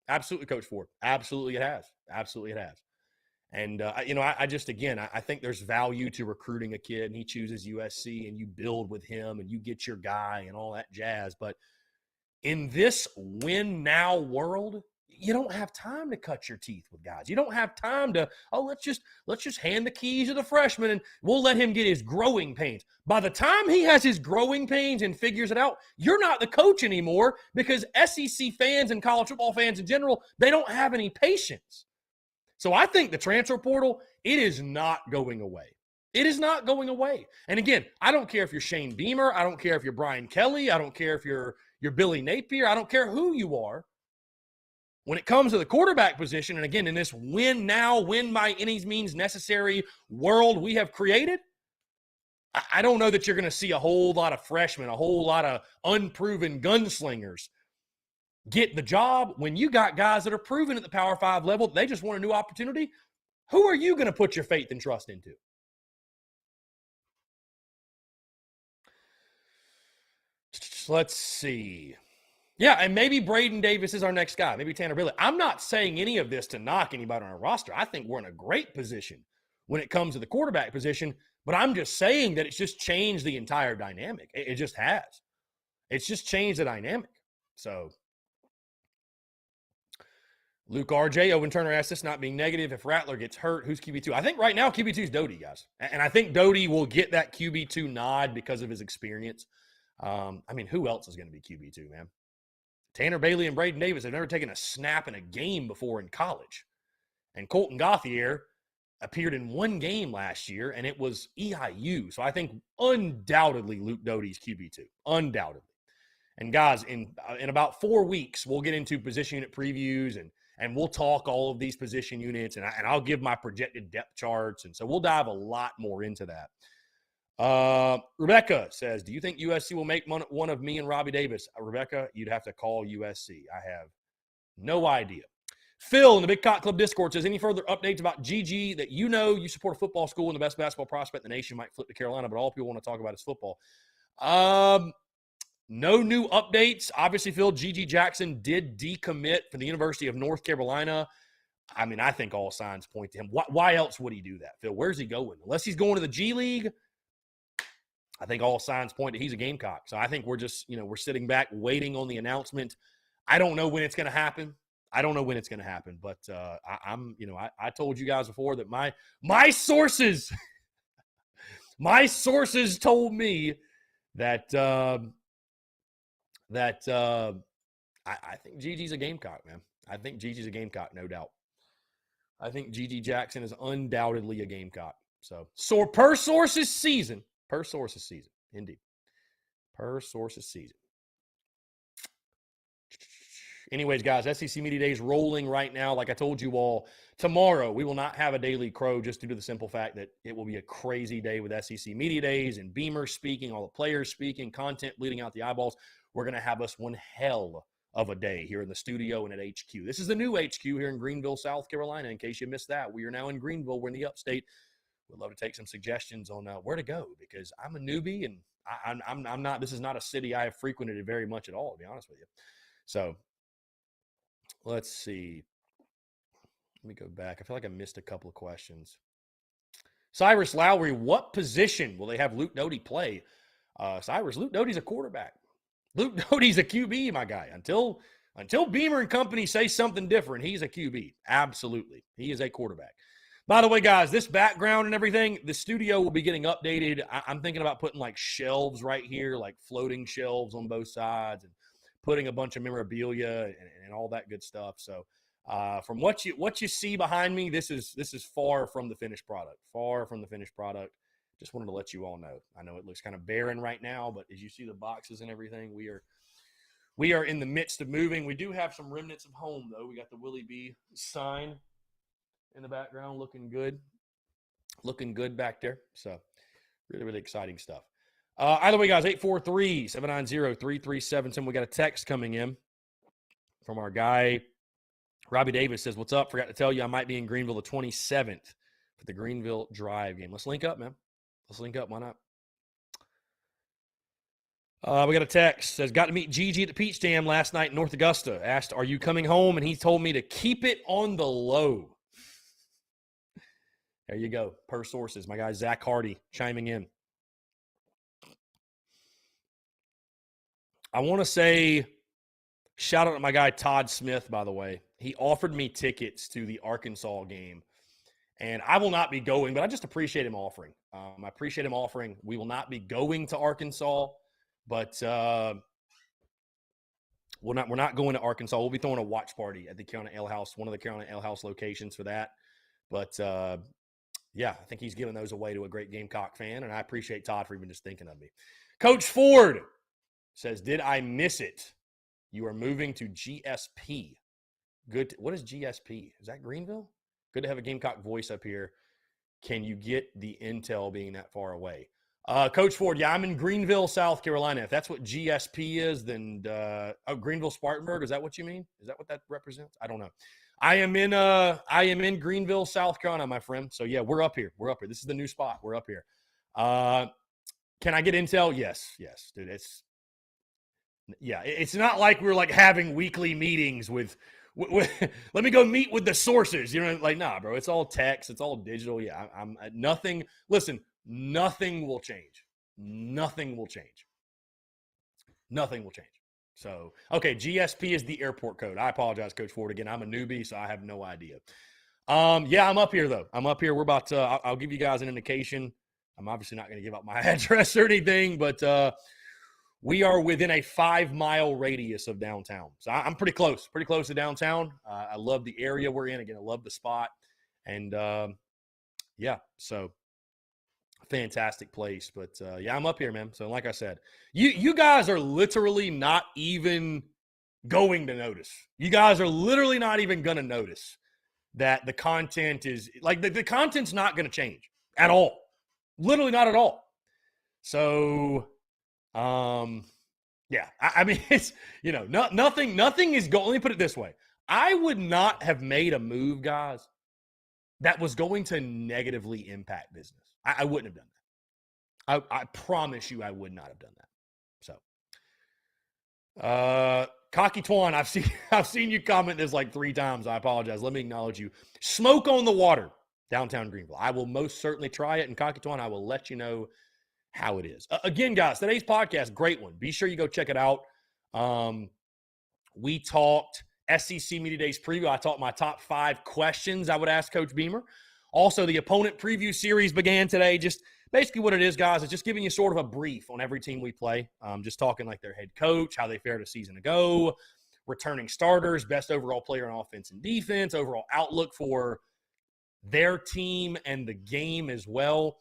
absolutely, Coach Ford. Absolutely it has. Absolutely it has. And, I think there's value to recruiting a kid, and he chooses USC, and you build with him, and you get your guy and all that jazz. But in this win-now world, you don't have time to cut your teeth with guys. You don't have time to, let's just hand the keys to the freshman, and we'll let him get his growing pains. By the time he has his growing pains and figures it out, you're not the coach anymore, because SEC fans and college football fans in general, they don't have any patience. So I think the transfer portal, it is not going away. It is not going away. And again, I don't care if you're Shane Beamer. I don't care if you're Brian Kelly. I don't care if you're Billy Napier. I don't care who you are. When it comes to the quarterback position, and again, in this win now, win by any means necessary world we have created, I don't know that you're going to see a whole lot of freshmen, a whole lot of unproven gunslingers get the job when you got guys that are proven at the Power 5 level. They just want a new opportunity. Who are you going to put your faith and trust into? Let's see. Yeah, and maybe Braden Davis is our next guy. Maybe Tanner Bailey. I'm not saying any of this to knock anybody on our roster. I think we're in a great position when it comes to the quarterback position, but I'm just saying that it's just changed the entire dynamic. It just has. It's just changed the dynamic. So Luke RJ, Owen Turner asked this, not being negative. If Rattler gets hurt, who's QB2? I think right now QB2 is Doty, guys. And I think Doty will get that QB2 nod because of his experience. Who else is going to be QB2, man? Tanner Bailey and Braden Davis have never taken a snap in a game before in college. And Colton Gauthier appeared in one game last year, and it was EIU. So I think undoubtedly Luke Doty's QB2. Undoubtedly. And guys, in about 4 weeks, we'll get into position unit previews, and we'll talk all of these position units, and I'll give my projected depth charts. And so we'll dive a lot more into that. Rebecca says, do you think USC will make one of me and Robbie Davis? Rebecca, you'd have to call USC. I have no idea. Phil in the Big Cock Club Discord says, any further updates about Gigi that you support a football school and the best basketball prospect in the nation, might flip to Carolina, but all people want to talk about is football. No new updates. Obviously, Phil, Gigi Jackson did decommit from the University of North Carolina. I think all signs point to him. Why else would he do that, Phil? Where's he going? Unless he's going to the G League, I think all signs point to he's a Gamecock. So I think we're just, we're sitting back waiting on the announcement. I don't know when it's going to happen. But I told you guys before that my sources, my sources told me that I think Gigi's a Gamecock, man. I think Gigi's a Gamecock, no doubt. I think Gigi Jackson is undoubtedly a Gamecock. So per source's season, indeed. Per source's season. Anyways, guys, SEC Media Day is rolling right now. Like I told you all, tomorrow we will not have a Daily Crow just due to the simple fact that it will be a crazy day with SEC Media Days and Beamer speaking, all the players speaking, content bleeding out the eyeballs. We're going to have us one hell of a day here in the studio and at HQ. This is the new HQ here in Greenville, South Carolina. In case you missed that, we are now in Greenville. We're in the upstate. We'd love to take some suggestions on where to go, because I'm a newbie and I'm not. This is not a city I have frequented very much at all, to be honest with you. So let's see. Let me go back. I feel like I missed a couple of questions. Cyrus Lowry, what position will they have Luke Doty play? Cyrus, Luke Doty's a quarterback. Luke Doty's a QB, my guy. Until Beamer and company say something different, he's a QB. Absolutely. He is a quarterback. By the way, guys, this background and everything, the studio will be getting updated. I'm thinking about putting like shelves right here, like floating shelves on both sides, and putting a bunch of memorabilia and all that good stuff. So from what you see behind me, this is far from the finished product. Far from the finished product. Just wanted to let you all know. I know it looks kind of barren right now, but as you see the boxes and everything, we are in the midst of moving. We do have some remnants of home, though. We got the Willie B sign in the background, looking good back there. So really, really exciting stuff. Either way, guys, 843-790-3377. We got a text coming in from our guy. Robbie Davis says, what's up? Forgot to tell you I might be in Greenville the 27th for the Greenville Drive game. Let's link up, man. Let's link up. Why not? We got a text. Says, got to meet Gigi at the Peach Jam last night in North Augusta. Asked, are you coming home? And he told me to keep it on the low. There you go. Per sources. My guy Zach Hardy chiming in. I want to say shout out to my guy Todd Smith, by the way. He offered me tickets to the Arkansas game. And I will not be going, but I just appreciate him offering. I appreciate him offering. We will not be going to Arkansas, but we're not going to Arkansas. We'll be throwing a watch party at the Carolina Ale House, one of the Carolina Ale House locations for that. But yeah, I think he's giving those away to a great Gamecock fan, and I appreciate Todd for even just thinking of me. Coach Ford says, "Did I miss it? You are moving to GSP. Good. What is GSP? Is that Greenville? Good to have a Gamecock voice up here. Can you get the intel being that far away?" Coach Ford, yeah, I'm in Greenville, South Carolina. If that's what GSP is, then Greenville Spartanburg, is that what you mean? Is that what that represents? I don't know. I am in Greenville, South Carolina, my friend. So yeah, we're up here. This is the new spot. We're up here. Can I get intel? Yes, dude. It's not like we're like having weekly meetings with let me go meet with the sources. You know, like, nah, bro, it's all text. It's all digital. Yeah, I'm nothing. Listen, nothing will change. Nothing will change. Nothing will change. So, okay, GSP is the airport code. I apologize, Coach Ford. Again, I'm a newbie, so I have no idea. Yeah, I'm up here, though. I'm up here. We're about to, I'll give you guys an indication. I'm obviously not going to give up my address or anything, but we are within a 5-mile radius of downtown. So I'm pretty close to downtown. I love the area we're in. Again, I love the spot. And, yeah, so fantastic place. But, yeah, I'm up here, man. So like I said, you guys are literally not even going to notice. You guys are literally not even going to notice that the content is – like the content's not going to change at all. Literally not at all. So – yeah, I mean, it's, you know, nothing is going, let me put it this way. I would not have made a move, guys, that was going to negatively impact business. I wouldn't have done that. I promise you I would not have done that. So, Cocky Twan, I've seen you comment this like 3 times. I apologize. Let me acknowledge you. Smoke on the water, downtown Greenville. I will most certainly try it. And Cocky Twan, I will let you know how it is. Again, guys, today's podcast, great one. Be sure you go check it out. We talked SEC Media Days preview. I talked my top 5 questions I would ask Coach Beamer. Also, the opponent preview series began today. Just basically what it is, guys, is just giving you sort of a brief on every team we play. Just talking like their head coach, how they fared a season ago, returning starters, best overall player on offense and defense, overall outlook for their team and the game as well.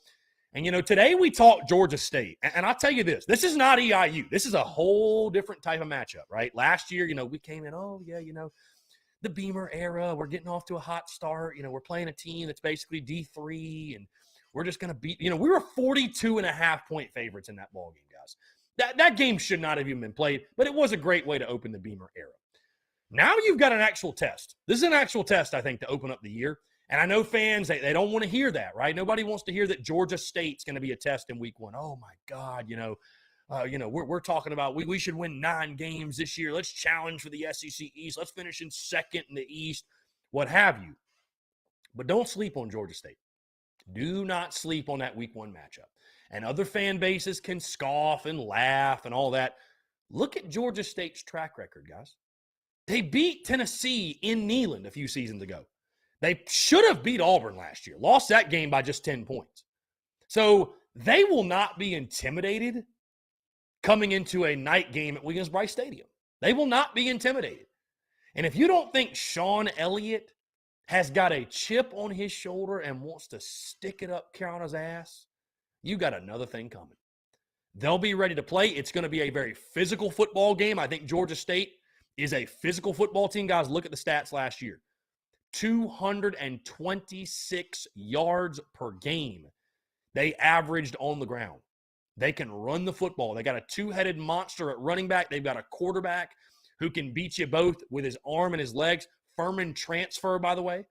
And, you know, today we talked Georgia State. And I'll tell you this is not EIU. This is a whole different type of matchup, right? Last year, you know, we came in, oh, yeah, you know, the Beamer era. We're getting off to a hot start. You know, we're playing a team that's basically D3, and we're just going to beat, you know, we were 42.5-point favorites in that ball game, guys. That game should not have even been played, but it was a great way to open the Beamer era. Now you've got an actual test. This is an actual test, I think, to open up the year. And I know fans, they don't want to hear that, right? Nobody wants to hear that Georgia State's going to be a test in week 1. Oh, my God, we're talking about we should win 9 games this year. Let's challenge for the SEC East. Let's finish in second in the East, what have you. But don't sleep on Georgia State. Do not sleep on that week 1 matchup. And other fan bases can scoff and laugh and all that. Look at Georgia State's track record, guys. They beat Tennessee in Neyland a few seasons ago. They should have beat Auburn last year, lost that game by just 10 points. So they will not be intimidated coming into a night game at Williams-Brice Stadium. They will not be intimidated. And if you don't think Sean Elliott has got a chip on his shoulder and wants to stick it up Carolina's ass, you got another thing coming. They'll be ready to play. It's going to be a very physical football game. I think Georgia State is a physical football team. Guys, look at the stats last year. 226 yards per game they averaged on the ground. They can run the football. They got a 2-headed monster at running back. They've got a quarterback who can beat you both with his arm and his legs. Furman transfer, by the way.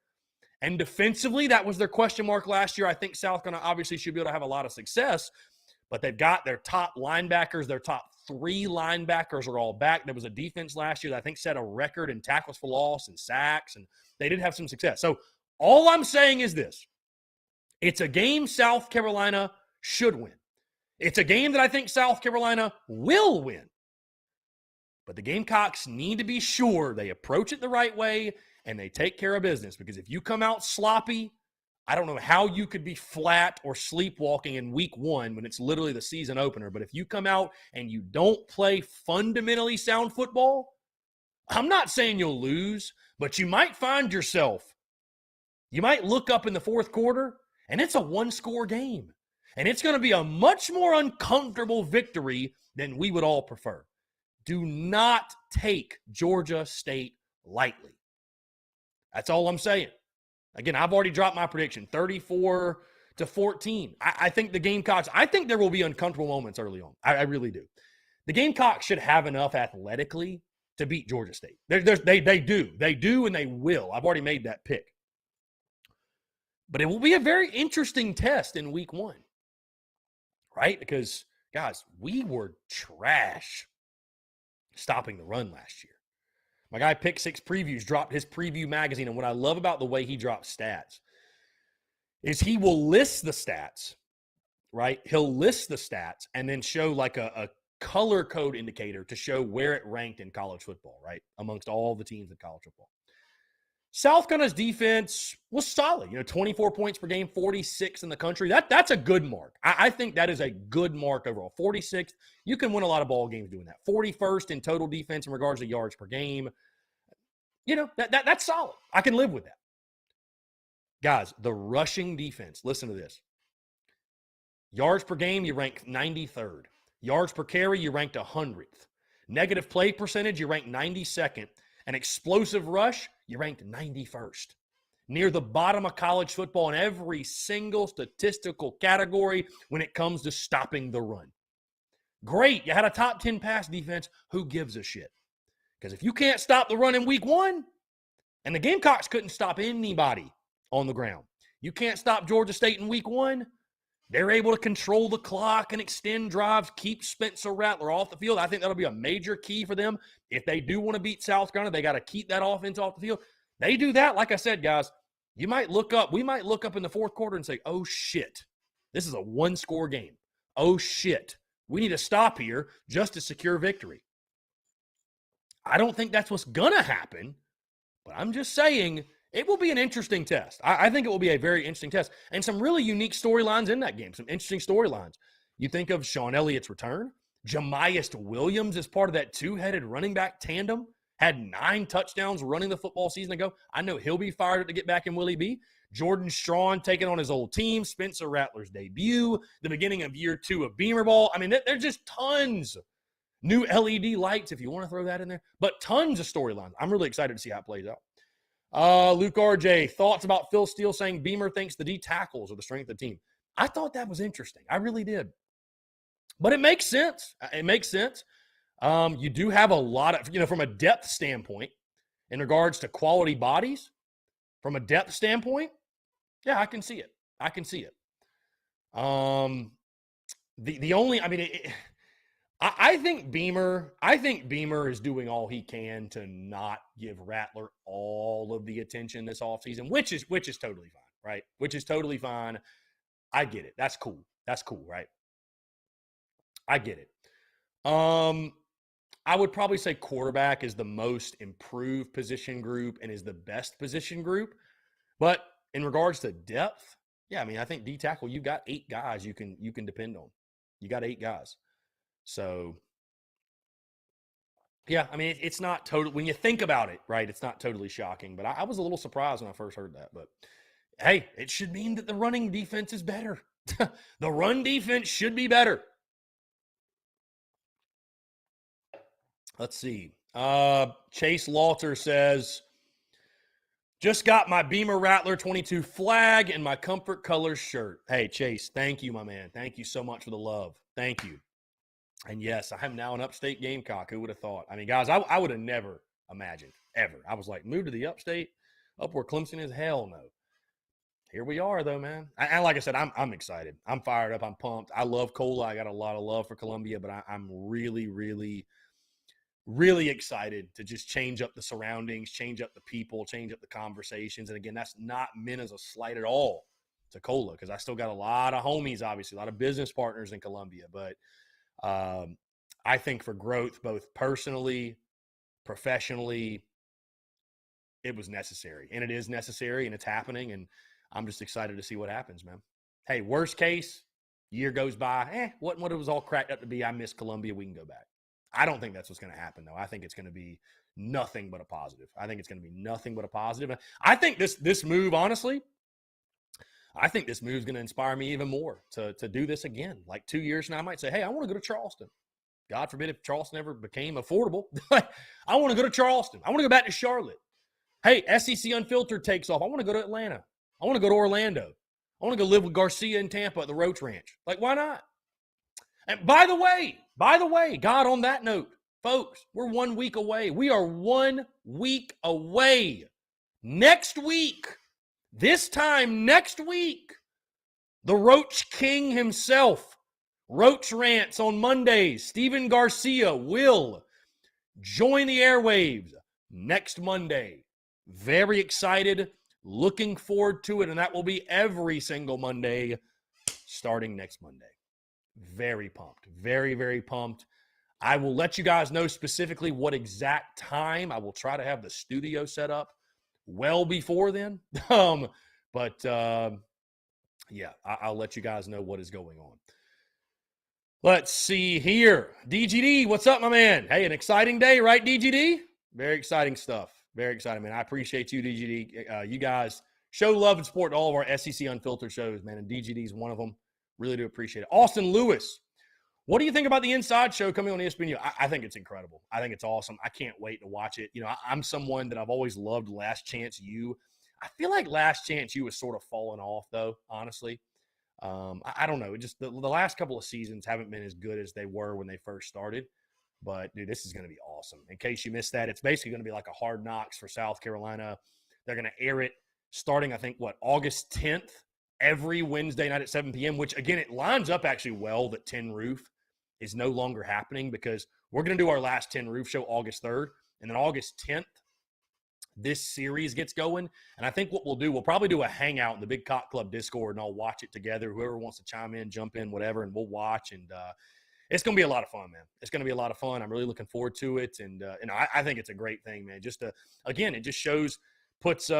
And defensively, that was their question mark last year. I think South Carolina obviously should be able to have a lot of success, but they've got their top linebackers. Their top 3 linebackers are all back. There was a defense last year that I think set a record in tackles for loss and sacks, and they did have some success. So all I'm saying is this. It's a game South Carolina should win. It's a game that I think South Carolina will win. But the Gamecocks need to be sure they approach it the right way and they take care of business, because if you come out sloppy, I don't know how you could be flat or sleepwalking in week 1 when it's literally the season opener. But if you come out and you don't play fundamentally sound football, I'm not saying you'll lose, but you might find yourself, you might look up in the fourth quarter and it's a 1-score game. And it's going to be a much more uncomfortable victory than we would all prefer. Do not take Georgia State lightly. That's all I'm saying. Again, I've already dropped my prediction, 34-14. I think the Gamecocks, I think there will be uncomfortable moments early on. I really do. The Gamecocks should have enough athletically to beat Georgia State. They do, and they will. I've already made that pick. But it will be a very interesting test in week 1, right? Because, guys, we were trash stopping the run last year. My guy Pick Six Previews dropped his preview magazine, and what I love about the way he drops stats is he will list the stats, right? He'll list the stats and then show like a color code indicator to show where it ranked in college football, right? Amongst all the teams in college football. South Carolina's defense was solid, 24 points per game, 46 in the country. That's a good mark. I think that is a good mark overall. 46th, you can win a lot of ball games doing that. 41st in total defense in regards to yards per game. That's solid. I can live with that. Guys, the rushing defense, listen to this. Yards per game, you rank 93rd. Yards per carry, you ranked 100th. Negative play percentage, you ranked 92nd. And explosive rush, you ranked 91st. Near the bottom of college football in every single statistical category when it comes to stopping the run. Great. You had a top 10 pass defense. Who gives a shit? Because if you can't stop the run in week 1, and the Gamecocks couldn't stop anybody on the ground. You can't stop Georgia State in week 1. They're able to control the clock and extend drives, keep Spencer Rattler off the field. I think that'll be a major key for them. If they do want to beat South Carolina, they got to keep that offense off the field. They do that, like I said, guys, we might look up in the fourth quarter and say, oh, shit, this is a 1-score game. Oh, shit, we need to stop here just to secure victory. I don't think that's what's going to happen, but I'm just saying it will be an interesting test. I think it will be a very interesting test. And some really unique storylines in that game, some interesting storylines. You think of Sean Elliott's return. Jamias Williams is part of that 2-headed running back tandem. Had 9 touchdowns running the football season ago. I know he'll be fired up to get back in Willie B. Jordan Strawn taking on his old team. Spencer Rattler's debut. The beginning of year 2 of Beamer Ball. I mean, there's just tons. New LED lights, if you want to throw that in there. But tons of storylines. I'm really excited to see how it plays out. Luke RJ, thoughts about Phil Steele saying Beamer thinks the D tackles are the strength of the team. I thought that was interesting. I really did. But it makes sense. It makes sense. You do have a lot of, from a depth standpoint, in regards to quality bodies, from a depth standpoint, yeah, I can see it. I can see it. I think Beamer is doing all he can to not give Rattler all of the attention this offseason, which is totally fine, right? Which is totally fine. I get it. That's cool. That's cool, right? I get it. I would probably say quarterback is the most improved position group and is the best position group. But in regards to depth, yeah, I mean, I think D tackle, you've got 8 guys you can depend on. You got 8 guys. So, yeah, I mean, it's not total. When you think about it, right, it's not totally shocking. But I was a little surprised when I first heard that. But, hey, it should mean that the running defense is better. The run defense should be better. Let's see. Chase Lauter says, just got my Beamer Rattler 22 flag and my Comfort Colors shirt. Hey, Chase, thank you, my man. Thank you so much for the love. Thank you. And yes, I am now an upstate Gamecock. Who would have thought? I mean, guys, I would have never imagined, ever. I was like, move to the upstate, up where Clemson is? Hell no. Here we are, though, man. And like I said, I'm excited. I'm fired up. I'm pumped. I love Cola. I got a lot of love for Columbia, but I'm really, really, really excited to just change up the surroundings, change up the people, change up the conversations. And again, that's not meant as a slight at all Cola, because I still got a lot of homies, obviously, a lot of business partners in Columbia. But I think for growth, both personally, professionally, it was necessary. And it is necessary, and it's happening. And I'm just excited to see what happens, man. Hey, worst case, year goes by, wasn't what it was all cracked up to be. I miss Columbia. We can go back. I don't think that's what's going to happen, though. I think it's going to be nothing but a positive. I think it's going to be nothing but a positive. I think this move, honestly, I think this move is going to inspire me even more to do this again. Like 2 years from now, I might say, hey, I want to go to Charleston. God forbid if Charleston ever became affordable. I want to go to Charleston. I want to go back to Charlotte. Hey, SEC Unfiltered takes off. I want to go to Atlanta. I want to go to Orlando. I want to go live with Garcia in Tampa at the Roach Ranch. Like, why not? And by the way, God, on that note, folks, we're 1 week away. We are 1 week away. Next week, this time next week, the Roach King himself, Roach Rants on Mondays, Steven Garcia will join the airwaves next Monday. Very excited, looking forward to it, and that will be every single Monday starting next Monday. Very pumped. Very, very pumped. I will let you guys know specifically what exact time. I will try to have the studio set up well before then. Yeah, I'll let you guys know what is going on. Let's see here. DGD, what's up, my man? Hey, an exciting day, right, DGD? Very exciting stuff. Very exciting, man. I appreciate you, DGD. You guys show love and support to all of our SEC Unfiltered shows, man, and DGD is one of them. Really do appreciate it. Austin Lewis, what do you think about the Inside Show coming on ESPN? I think it's incredible. I think it's awesome. I can't wait to watch it. You know, I'm someone that I've always loved Last Chance U. I feel like Last Chance U has sort of fallen off, though, honestly. I don't know. Just the last couple of seasons haven't been as good as they were when they first started. But, dude, this is going to be awesome. In case you missed that, it's basically going to be like a Hard Knocks for South Carolina. They're going to air it starting, I think, August 10th, every Wednesday night at 7 p.m., which, again, it lines up actually well that 10 Roof is no longer happening because we're going to do our last 10 Roof show August 3rd. And then August 10th, this series gets going. And I think what we'll do, we'll probably do a hangout in the Big Cock Club Discord, and I'll watch it together. Whoever wants to chime in, jump in, whatever, and we'll watch. And it's going to be a lot of fun, man. It's going to be a lot of fun. I'm really looking forward to it. And I think it's a great thing, man. Again, it just shows, puts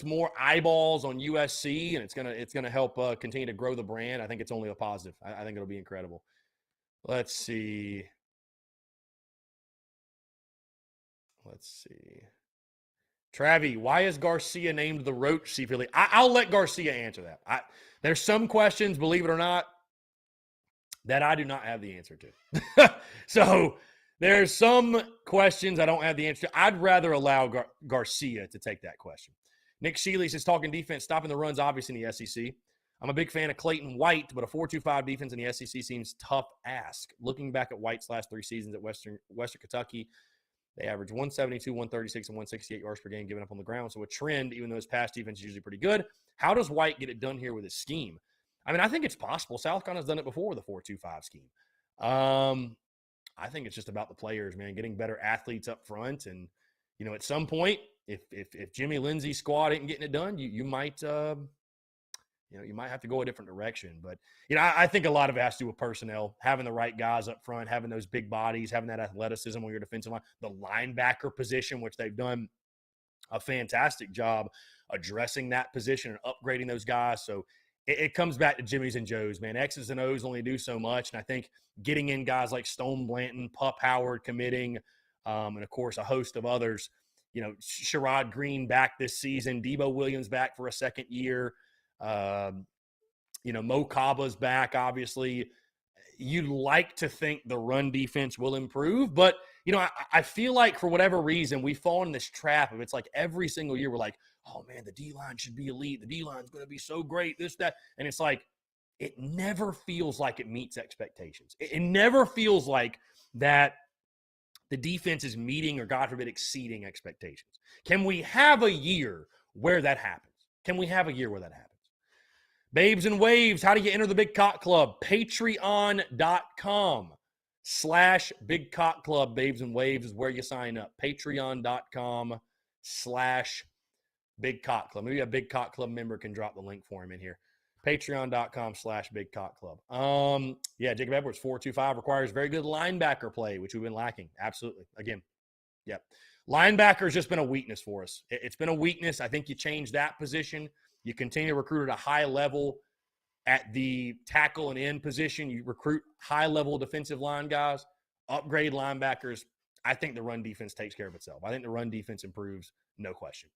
more eyeballs on USC, and it's gonna help continue to grow the brand. I think it's only a positive. I think it'll be incredible. Let's see. Travi, why is Garcia named the Roach secretly? I'll let Garcia answer that. There's some questions, believe it or not, that I do not have the answer to. So there's some questions I don't have the answer to. I'd rather allow Garcia to take that question. Nick Shealy says, talking defense, stopping the runs, obviously, in the SEC. I'm a big fan of Clayton White, but a 4.25 defense in the SEC seems tough ask. Looking back at White's last 3 seasons at Western Kentucky, they average 172, 136, and 168 yards per game given up on the ground. So a trend, even though his pass defense is usually pretty good. How does White get it done here with his scheme? I mean, I think it's possible. South Carolina's done it before with a 4.25 scheme. I think it's just about the players, man, getting better athletes up front. And, you know, at some point, if Jimmy Lindsey's squad ain't getting it done, you might you might have to go a different direction. But, you know, I think a lot of it has to do with personnel, having the right guys up front, having those big bodies, having that athleticism on your defensive line, the linebacker position, which they've done a fantastic job addressing that position and upgrading those guys. So it comes back to Jimmy's and Joe's, man. X's and O's only do so much. And I think getting in guys like Stone Blanton, Pup Howard committing, and, of course, a host of others, you know, Sherrod Green back this season, Debo Williams back for a second year, you know, Mo Kaba's back, obviously. You'd like to think the run defense will improve, but, you know, I feel like for whatever reason, we fall in this trap of it's like every single year we're like, oh, man, the D-line should be elite. The D-line's going to be so great, this, that. And it's like it never feels like it meets expectations. It never feels like that the defense is meeting or, God forbid, exceeding expectations. Can we have a year where that happens? Can we have a year where that happens? Babes and Waves, how do you enter the Big Cock Club? Patreon.com/Big Cock Club. Babes and Waves is where you sign up. Patreon.com/Big Big Cock Club. Maybe a Big Cock Club member can drop the link for him in here. Patreon.com/Big Cock Club. Yeah, Jacob Edwards, 425 requires very good linebacker play, which we've been lacking. Absolutely. Again, yep. Linebacker has just been a weakness for us. It's been a weakness. I think you change that position. You continue to recruit at a high level at the tackle and end position. You recruit high-level defensive line guys, upgrade linebackers. I think the run defense takes care of itself. I think the run defense improves, no question.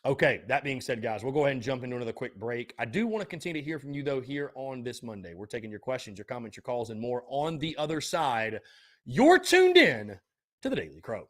Okay, that being said, guys, we'll go ahead and jump into another quick break. I do want to continue to hear from you, though, here on this Monday. We're taking your questions, your comments, your calls, and more on the other side. You're tuned in to the Daily Crow.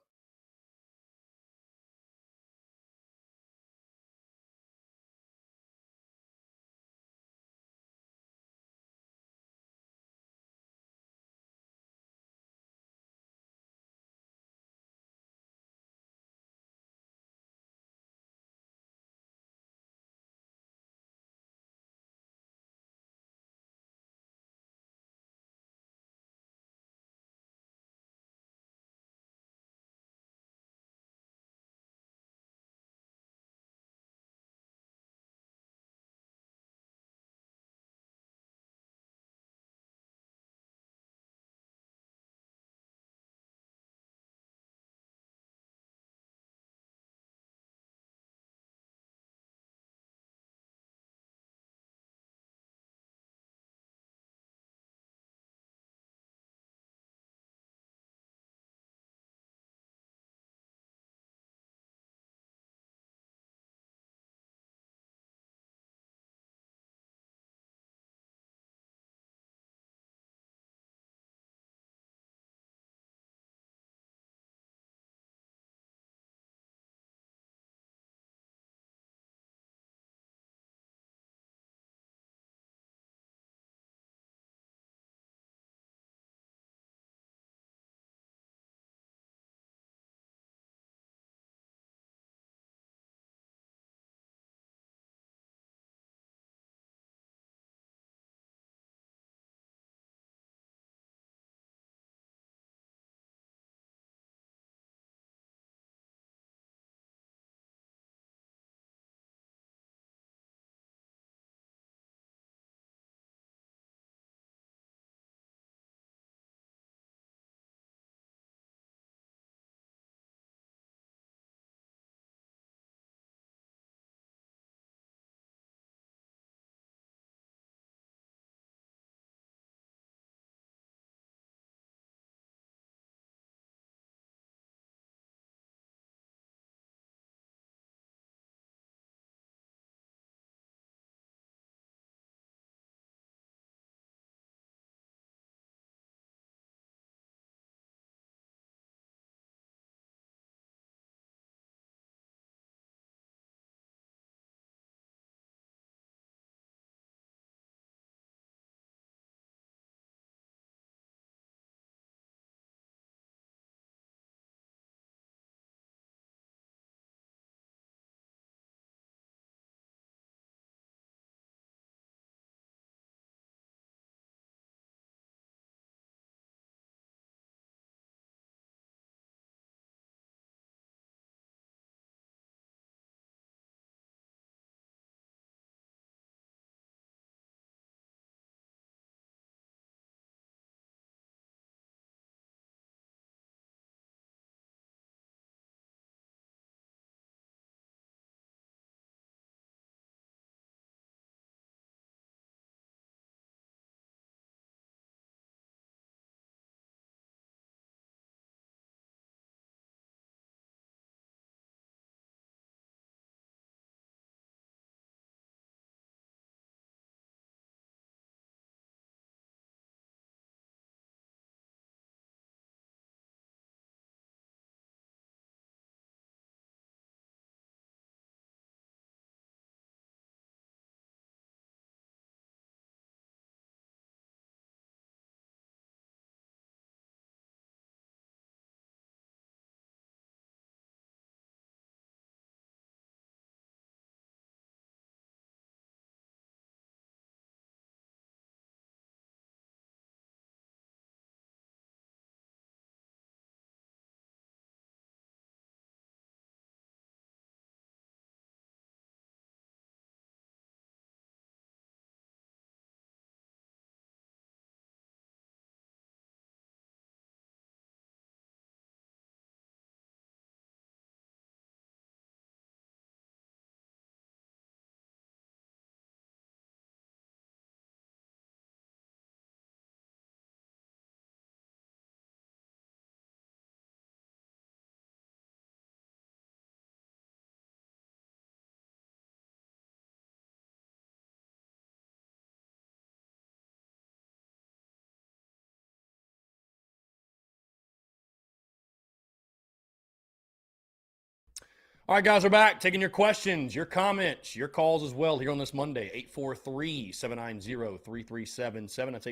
All right, guys, we're back taking your questions, your comments, your calls as well here on this Monday. 843-790-3377. That's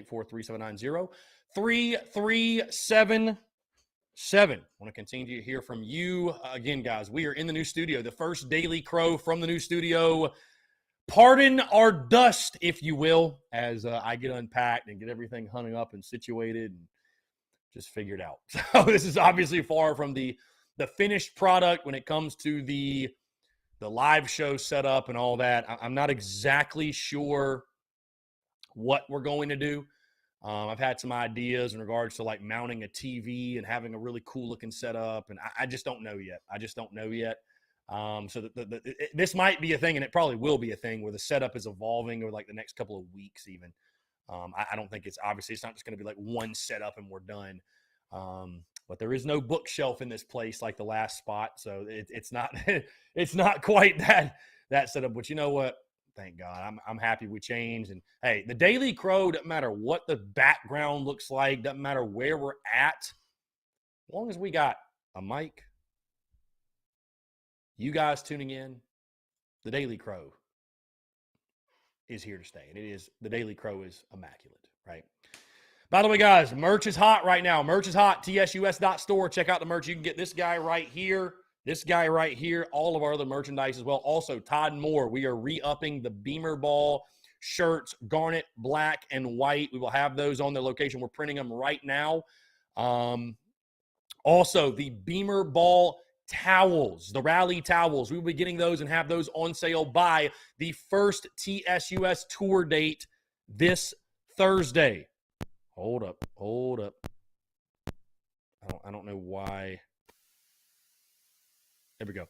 843-790-3377. I want to continue to hear from you. Again, guys, we are in the new studio, the first Daily Crow from the new studio. Pardon our dust, if you will, as I get unpacked and get everything hung up and situated and just figured out. So this is obviously far from the finished product when it comes to the live show setup and all that. I'm not exactly sure what we're going to do. I've had some ideas in regards to like mounting a TV and having a really cool looking setup, and I just don't know yet. So this might be a thing, and it probably will be a thing where the setup is evolving over like the next couple of weeks even. I don't think it's not just going to be like one setup and we're done. But there is no bookshelf in this place like the last spot, so it's not it's not quite that setup. But you know what? Thank God, I'm happy we changed. And hey, the Daily Crow, doesn't matter what the background looks like, doesn't matter where we're at, as long as we got a mic, you guys tuning in, the Daily Crow is here to stay. And the Daily Crow is immaculate, right? By the way, guys, merch is hot right now. Merch is hot. tsus.store. Check out the merch. You can get this guy right here, all of our other merchandise as well. Also, Todd Moore, we are re-upping the Beamer Ball shirts, garnet, black, and white. We will have those on their location. We're printing them right now. Also, the Beamer Ball towels, the rally towels, we will be getting those and have those on sale by the first TSUS tour date this Thursday. Hold up. I don't know why. There we go.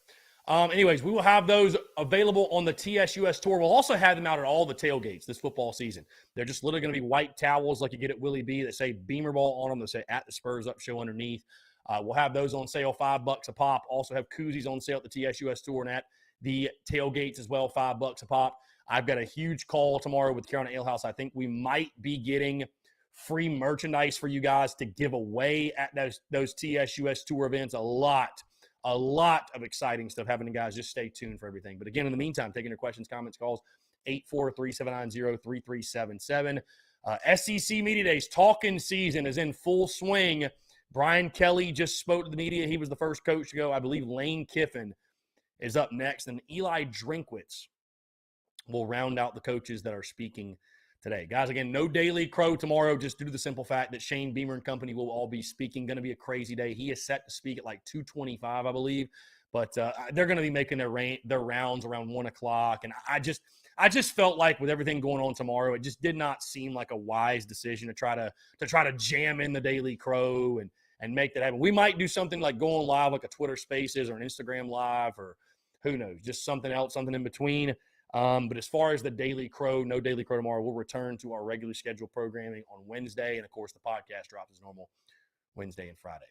Anyways, we will have those available on the TSUS tour. We'll also have them out at all the tailgates this football season. They're just literally going to be white towels like you get at Willie B that say Beamer Ball on them, that say at the Spurs Up Show underneath. We'll have those on sale, $5 a pop. Also have koozies on sale at the TSUS tour and at the tailgates as well, $5 a pop. I've got a huge call tomorrow with Carolina Ale House. I think we might be getting free merchandise for you guys to give away at those TSUS tour events. A lot of exciting stuff happening, guys. Just stay tuned for everything. But again, in the meantime, taking your questions, comments, calls, 843-790-3377. SEC Media Days talking season is in full swing. Brian Kelly just spoke to the media. He was the first coach to go. I believe Lane Kiffin is up next. And Eli Drinkwitz will round out the coaches that are speaking today. Guys, again, no Daily Crow tomorrow, just due to the simple fact that Shane Beamer and company will all be speaking. Going to be a crazy day. He is set to speak at like 2:25, I believe. But they're going to be making their rounds around 1 o'clock. And I just felt like with everything going on tomorrow, it just did not seem like a wise decision to try to jam in the Daily Crow and make that happen. We might do something like going live, like a Twitter Spaces or an Instagram Live, or who knows, just something else, something in between. But as far as the Daily Crow, no Daily Crow tomorrow. We'll return to our regularly scheduled programming on Wednesday. And, of course, the podcast drops as normal Wednesday and Friday.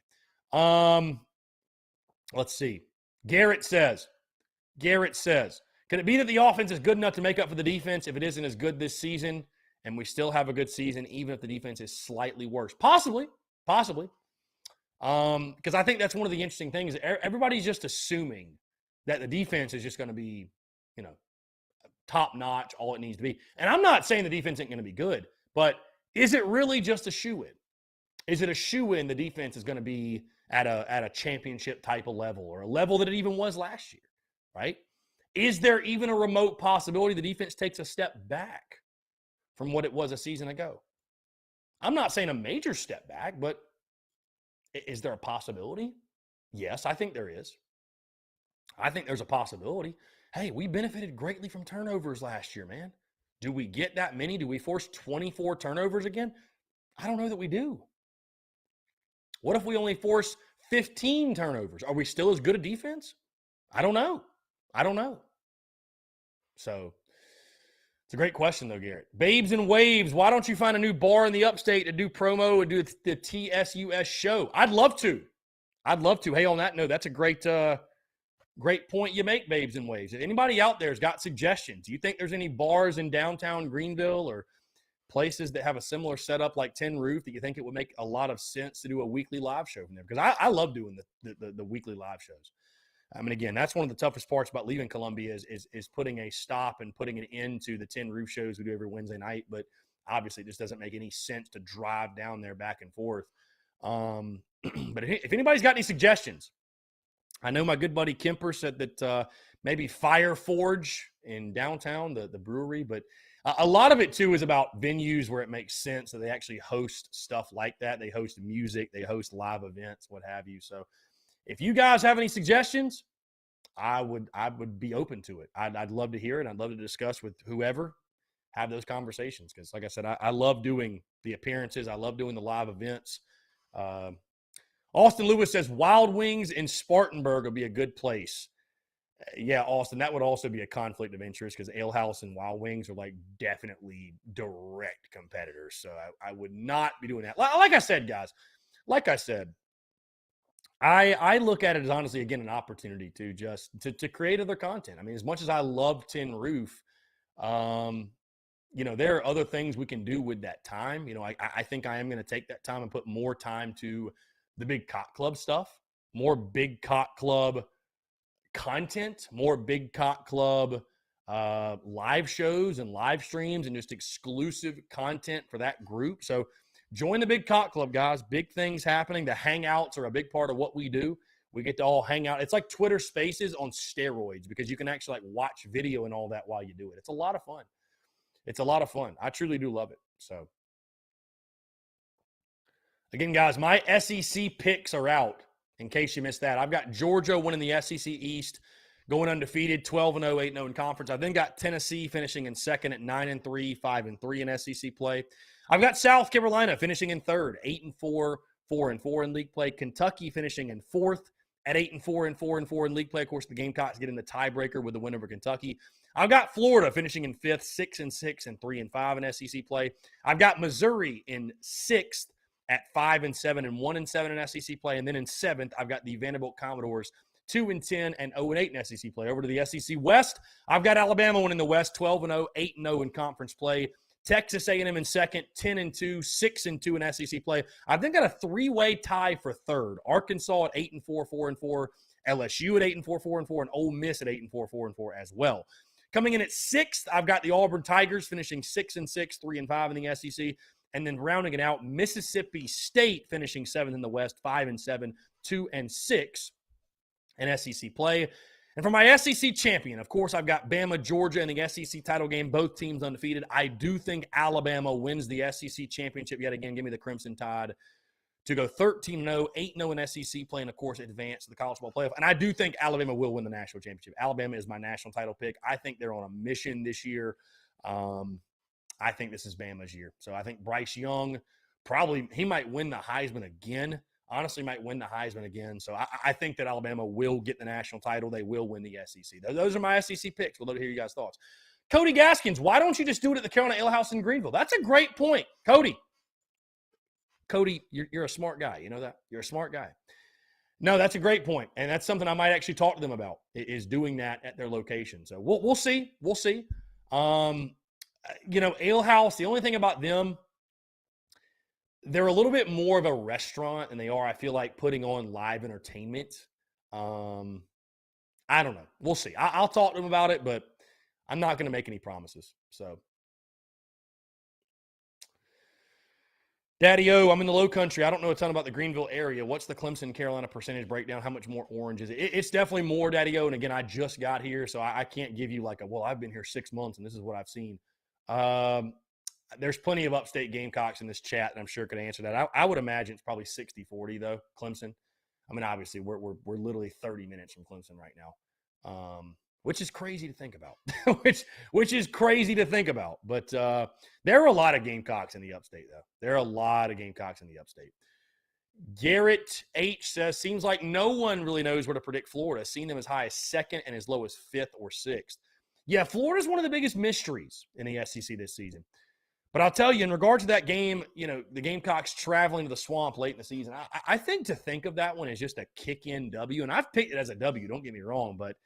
Let's see. Garrett says, could it be that the offense is good enough to make up for the defense if it isn't as good this season and we still have a good season even if the defense is slightly worse? Possibly. Because I think that's one of the interesting things. Everybody's just assuming that the defense is just going to be, top notch, all it needs to be. And I'm not saying the defense ain't going to be good, but is it really just a shoe-in? Is it a shoe-in the defense is going to be at a championship type of level, or a level that it even was last year, right? Is there even a remote possibility the defense takes a step back from what it was a season ago? I'm not saying a major step back, but is there a possibility? Yes, I think there is. I think there's a possibility. Hey, we benefited greatly from turnovers last year, man. Do we get that many? Do we force 24 turnovers again? I don't know that we do. What if we only force 15 turnovers? Are we still as good a defense? I don't know. So it's a great question, though, Garrett. Babes and Waves, why don't you find a new bar in the upstate to do promo and do the TSUS show? I'd love to. Hey, on that note, that's a great point you make, Babes and Waves. If anybody out there has got suggestions, do you think there's any bars in downtown Greenville or places that have a similar setup like Tin Roof that you think it would make a lot of sense to do a weekly live show from there? Because I love doing the weekly live shows. I mean, again, that's one of the toughest parts about leaving Columbia is putting a stop and putting an end to the 10 roof shows we do every Wednesday night. But obviously, it just doesn't make any sense to drive down there back and forth. But if anybody's got any suggestions, I know my good buddy Kemper said that maybe Fire Forge in downtown, the brewery, but a lot of it too is about venues where it makes sense that they actually host stuff like that. They host music, they host live events, what have you. So if you guys have any suggestions, I would be open to it. I'd love to hear it. I'd love to discuss with whoever, have those conversations. Because like I said, I love doing the appearances. I love doing the live events. Austin Lewis says Wild Wings in Spartanburg would be a good place. Yeah, Austin, that would also be a conflict of interest because Ale House and Wild Wings are like definitely direct competitors. So I would not be doing that. Like I said, guys, I look at it as honestly, again, an opportunity to just to create other content. I mean, as much as I love Tin Roof, there are other things we can do with that time. I think I am going to take that time and put more time to the Big Cock Club stuff, more Big Cock Club content, more Big Cock Club live shows and live streams and just exclusive content for that group. So join the Big Cock Club, guys. Big things happening. The hangouts are a big part of what we do. We get to all hang out. It's like Twitter Spaces on steroids because you can actually watch video and all that while you do it. It's a lot of fun. I truly do love it. So again, guys, my SEC picks are out in case you missed that. I've got Georgia winning the SEC East, going undefeated, 12-0, 8-0 in conference. I've then got Tennessee finishing in second at 9-3, 5-3 in SEC play. I've got South Carolina finishing in third, 8-4, 4-4 in league play. Kentucky finishing in fourth at 8-4 and 4-4 in league play. Of course, the Gamecocks get in the tiebreaker with the win over Kentucky. I've got Florida finishing in fifth, 6-6 and 3-5 in SEC play. I've got Missouri in sixth at 5-7 and 1-7 in SEC play. And then in seventh, I've got the Vanderbilt Commodores 2-10 and 0-8 in SEC play. Over to the SEC West, I've got Alabama winning the West, 12-0, 8-0 in conference play. Texas A&M in second, 10-2, 6-2 in SEC play. I've then got a three-way tie for third. Arkansas at 8-4, 4-4, LSU at 8-4, 4-4, and Ole Miss at 8-4, 4-4 as well. Coming in at sixth, I've got the Auburn Tigers finishing 6-6, 3-5 in the SEC. And then rounding it out, Mississippi State finishing seventh in the West, 5-7, 2-6 in SEC play. And for my SEC champion, of course, I've got Bama, Georgia in the SEC title game, both teams undefeated. I do think Alabama wins the SEC championship yet again. Give me the Crimson Tide to go 13-0, 8-0 in SEC play, and, of course, advance to the college ball playoff. And I do think Alabama will win the national championship. Alabama is my national title pick. I think they're on a mission this year. I think this is Bama's year. So I think Bryce Young he might win the Heisman again. Honestly, might win the Heisman again. So I think that Alabama will get the national title. They will win the SEC. Those are my SEC picks. We'd love to hear you guys' thoughts. Cody Gaskins, why don't you just do it at the Carolina Ale House in Greenville? That's a great point. Cody, you're a smart guy. You know that? You're a smart guy. No, that's a great point. And that's something I might actually talk to them about, is doing that at their location. So we'll see. We'll see. Ale House, the only thing about them, they're a little bit more of a restaurant than they are, I feel like, putting on live entertainment. I don't know. We'll see. I'll talk to them about it, but I'm not going to make any promises. So, Daddy O, I'm in the low country. I don't know a ton about the Greenville area. What's the Clemson, Carolina percentage breakdown? How much more orange is it? It's definitely more, Daddy O. And again, I just got here, so I can't give you I've been here 6 months and this is what I've seen. There's plenty of upstate Gamecocks in this chat that I'm sure could answer that. I would imagine it's probably 60-40 though, Clemson. I mean, obviously we're literally 30 minutes from Clemson right now, which is crazy to think about. which is crazy to think about. But there are a lot of Gamecocks in the upstate though. There are a lot of Gamecocks in the upstate. Garrett H says, seems like no one really knows where to predict Florida. Seen them as high as second and as low as fifth or sixth. Yeah, Florida's one of the biggest mysteries in the SEC this season. But I'll tell you, in regard to that game, the Gamecocks traveling to the swamp late in the season, I think to think of that one as just a kick-in W, and I've picked it as a W, don't get me wrong, but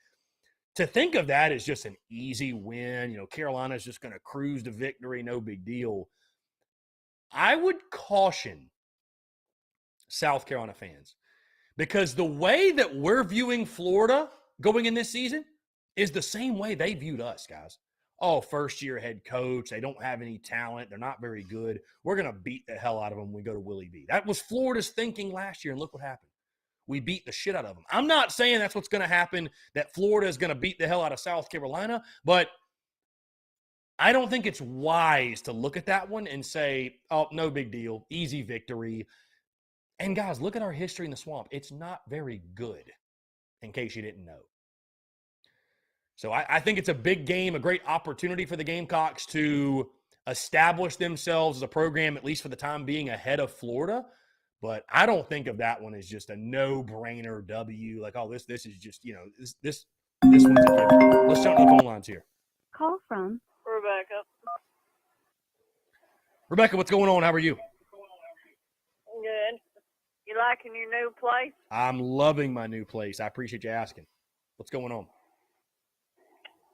to think of that as just an easy win, Carolina's just going to cruise to victory, no big deal. I would caution South Carolina fans Because the way that we're viewing Florida going in this season is the same way they viewed us, guys. Oh, first-year head coach. They don't have any talent. They're not very good. We're going to beat the hell out of them when we go to Willie B. That was Florida's thinking last year, and look what happened. We beat the shit out of them. I'm not saying that's what's going to happen, that Florida is going to beat the hell out of South Carolina, but I don't think it's wise to look at that one and say, oh, no big deal, easy victory. And guys, look at our history in the Swamp. It's not very good, in case you didn't know. So I think it's a big game, a great opportunity for the Gamecocks to establish themselves as a program, at least for the time being, ahead of Florida. But I don't think of that one as just a no-brainer W. Like, oh, this is just, this one's a given. Let's jump to the phone lines here. Call from Rebecca. Rebecca, what's going on? How are you? Good. You liking your new place? I'm loving my new place. I appreciate you asking. What's going on?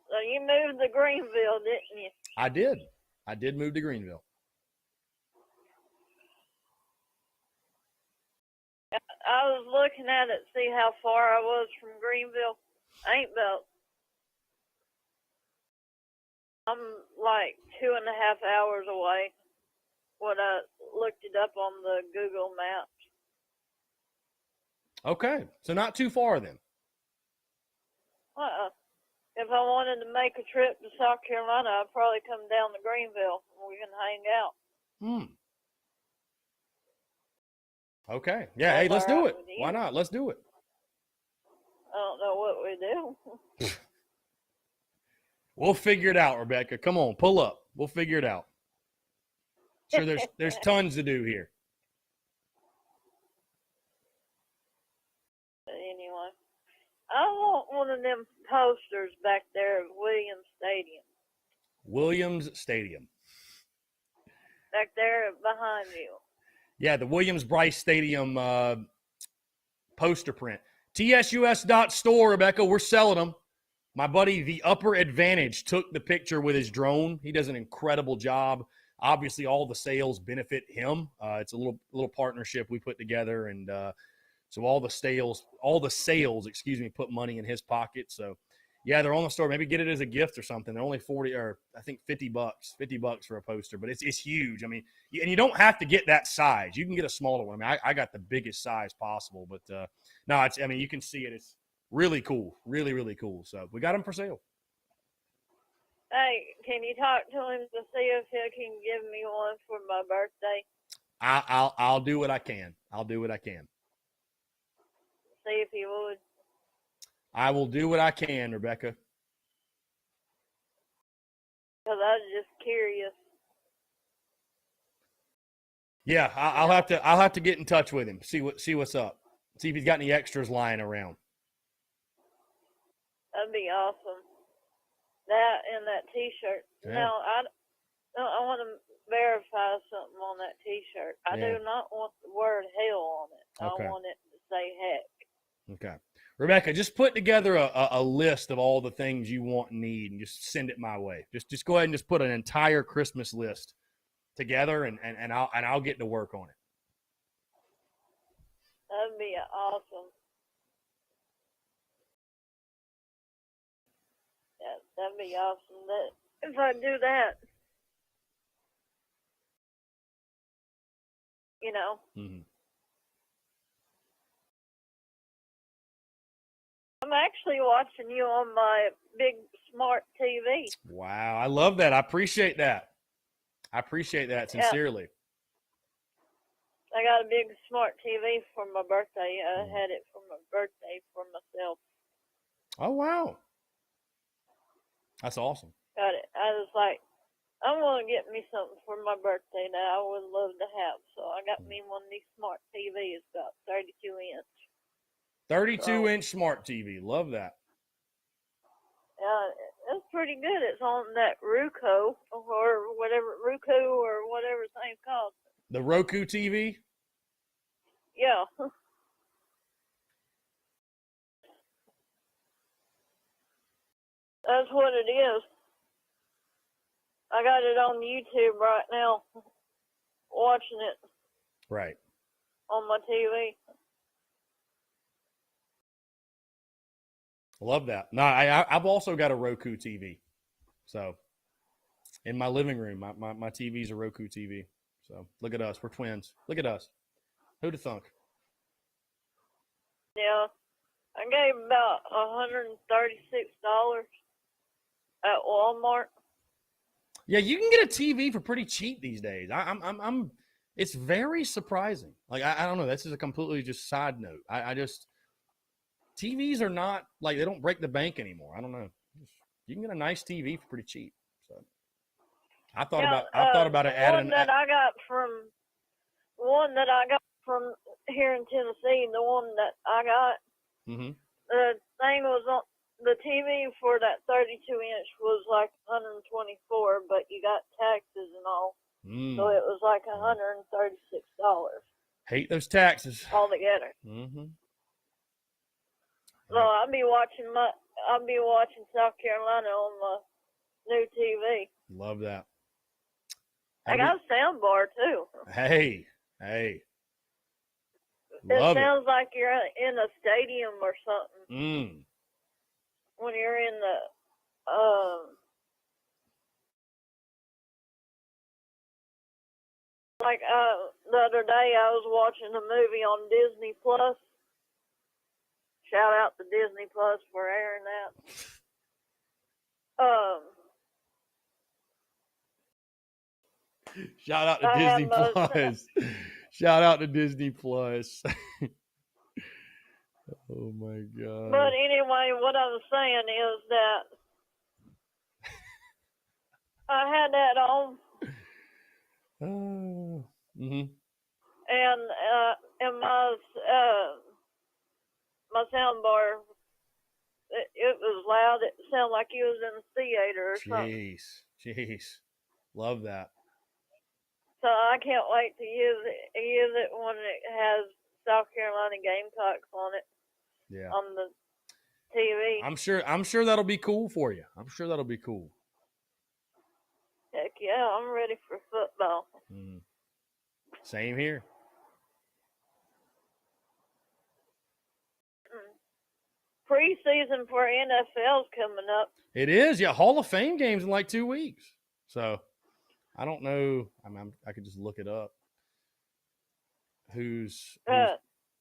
So you moved to Greenville, didn't you? I did. I did move to Greenville. I was looking at it, see how far I was from Greenville. I ain't about. I'm like 2.5 hours away. When I looked it up on the Google Maps. Okay, so not too far then. If I wanted to make a trip to South Carolina, I'd probably come down to Greenville and we can hang out. Okay. Yeah, hey, let's do it. With you. Why not? Let's do it. I don't know what we do. We'll figure it out, Rebecca. Come on, pull up. We'll figure it out. Sure, there's tons to do here. Anyway, I want one of them posters back there at Williams Stadium. Williams Stadium. Back there behind you. Yeah, the Williams-Brice Stadium poster print. TSUS.store, Rebecca. We're selling them. My buddy, The Upper Advantage, took the picture with his drone. He does an incredible job. Obviously, all the sales benefit him. It's a little partnership we put together, and so all the sales, put money in his pocket. So, yeah, they're on the store. Maybe get it as a gift or something. They're only $40 or I think $50 for a poster, but it's huge. I mean, and you don't have to get that size. You can get a smaller one. I mean, I got the biggest size possible, but no, you can see it. It's really cool, really, really cool. So we got them for sale. Hey, can you talk to him to see if he can give me one for my birthday? I'll do what I can. I'll do what I can. See if he would. I will do what I can, Rebecca. Because I was just curious. Yeah, I'll have to get in touch with him. See what's up. See if he's got any extras lying around. That'd be awesome. That and that T-shirt. Yeah. Now, I want to verify something on that T-shirt. I do not want the word hell on it. Okay. I want it to say heck. Okay. Rebecca, just put together a list of all the things you want and need and just send it my way. Just go ahead and just put an entire Christmas list together and I'll get to work on it. That'd be awesome. Yeah, that'd be awesome. That if I do that, you know. Mm-hmm. I'm actually watching you on my big smart TV. Wow, I love that. I appreciate that. I appreciate that sincerely. I got a big smart TV for my birthday. I had it for my birthday for myself. Oh, wow. That's awesome. Got it. I was like, I'm going to get me something for my birthday that I would love to have. So I got me one of these smart TVs, about 32 inch. 32-inch smart TV. Love that. It's pretty good. It's on that Roku or whatever thing's called. The Roku TV? Yeah. That's what it is. I got it on YouTube right now, watching it Right. on my TV. Love that. No, I've also got a Roku TV. So in my living room, my TV's a Roku TV. So look at us. We're twins. Look at us. Who'd have thunk? Yeah, I gave about $136 at Walmart. Yeah, you can get a TV for pretty cheap these days. I'm it's very surprising. Like I don't know. This is a completely just side note. I just TVs are not like they don't break the bank anymore. I don't know. You can get a nice TV for pretty cheap. So I thought about it. One that I got from here in Tennessee, the one that I got, Mm-hmm. the thing was on the TV for that 32-inch was like 124, but you got taxes and all, so it was like $136 Hate those taxes altogether. Mm-hmm. So I'll be watching South Carolina on my new TV. Love that. I got a sound bar too. Hey. It sounds like you're in a stadium or something. When you're in the the other day I was watching a movie on Disney Plus. Shout out to Disney Plus for airing that. Shout out to Disney Plus. Shout out to Disney Plus. Oh my God. But anyway, what I was saying is that I had that on. Mm-hmm. And my sound bar, it was loud. It sounded like he was in a theater or something. Jeez. Love that. So I can't wait to use it when it has South Carolina Gamecocks on it. Yeah. On the TV. I'm sure that'll be cool for you. I'm sure that'll be cool. Heck yeah, I'm ready for football. Same here. Preseason for NFL's coming up. It is, yeah. Hall of Fame games in like 2 weeks. So I don't know. I could just look it up. Who's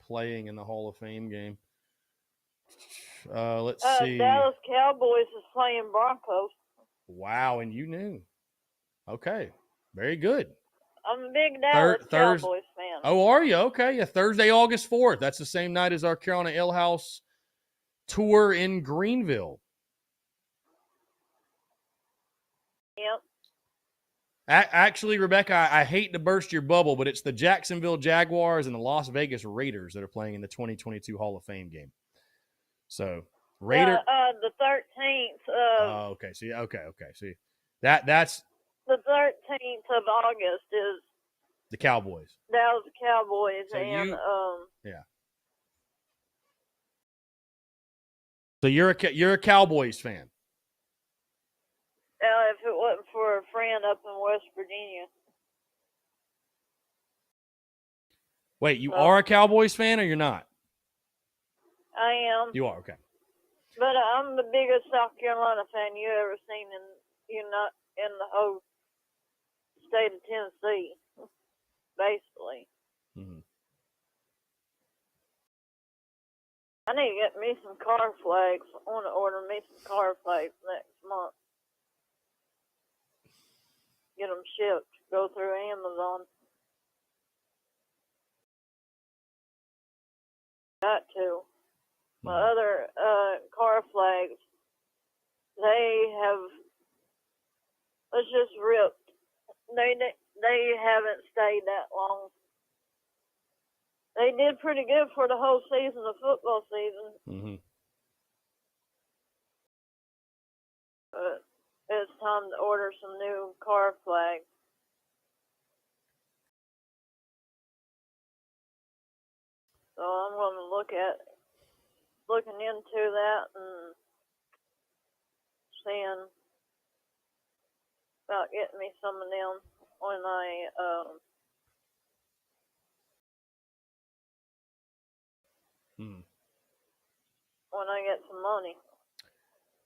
playing in the Hall of Fame game? Let's see. Dallas Cowboys is playing Broncos. Wow, and you knew. Okay, very good. I'm a big Dallas Cowboys fan. Oh, are you? Okay, yeah. Thursday, August 4th. That's the same night as our Carolina Ale House tour in Greenville. Yep. Actually, Rebecca, I hate to burst your bubble, but it's the Jacksonville Jaguars and the Las Vegas Raiders that are playing in the 2022 Hall of Fame game. So, the 13th. Okay. See, okay. See, that's the 13th of August is the Cowboys. Dallas Cowboys So and yeah. So you're a Cowboys fan. If it wasn't for a friend up in West Virginia. Wait, you are a Cowboys fan or you're not? I am. You are, okay. But I'm the biggest South Carolina fan you ever seen in the whole state of Tennessee, basically. Mm-hmm. I need to get me some car flags. I want to order me some car flags next month. Get them shipped. Go through Amazon. Got to. My other car flags, it's just ripped. They haven't stayed that long. They did pretty good for the whole season of football season. Mm-hmm. But it's time to order some new car flags. So I'm going to looking into that and seeing about getting me some of them when when I get some money.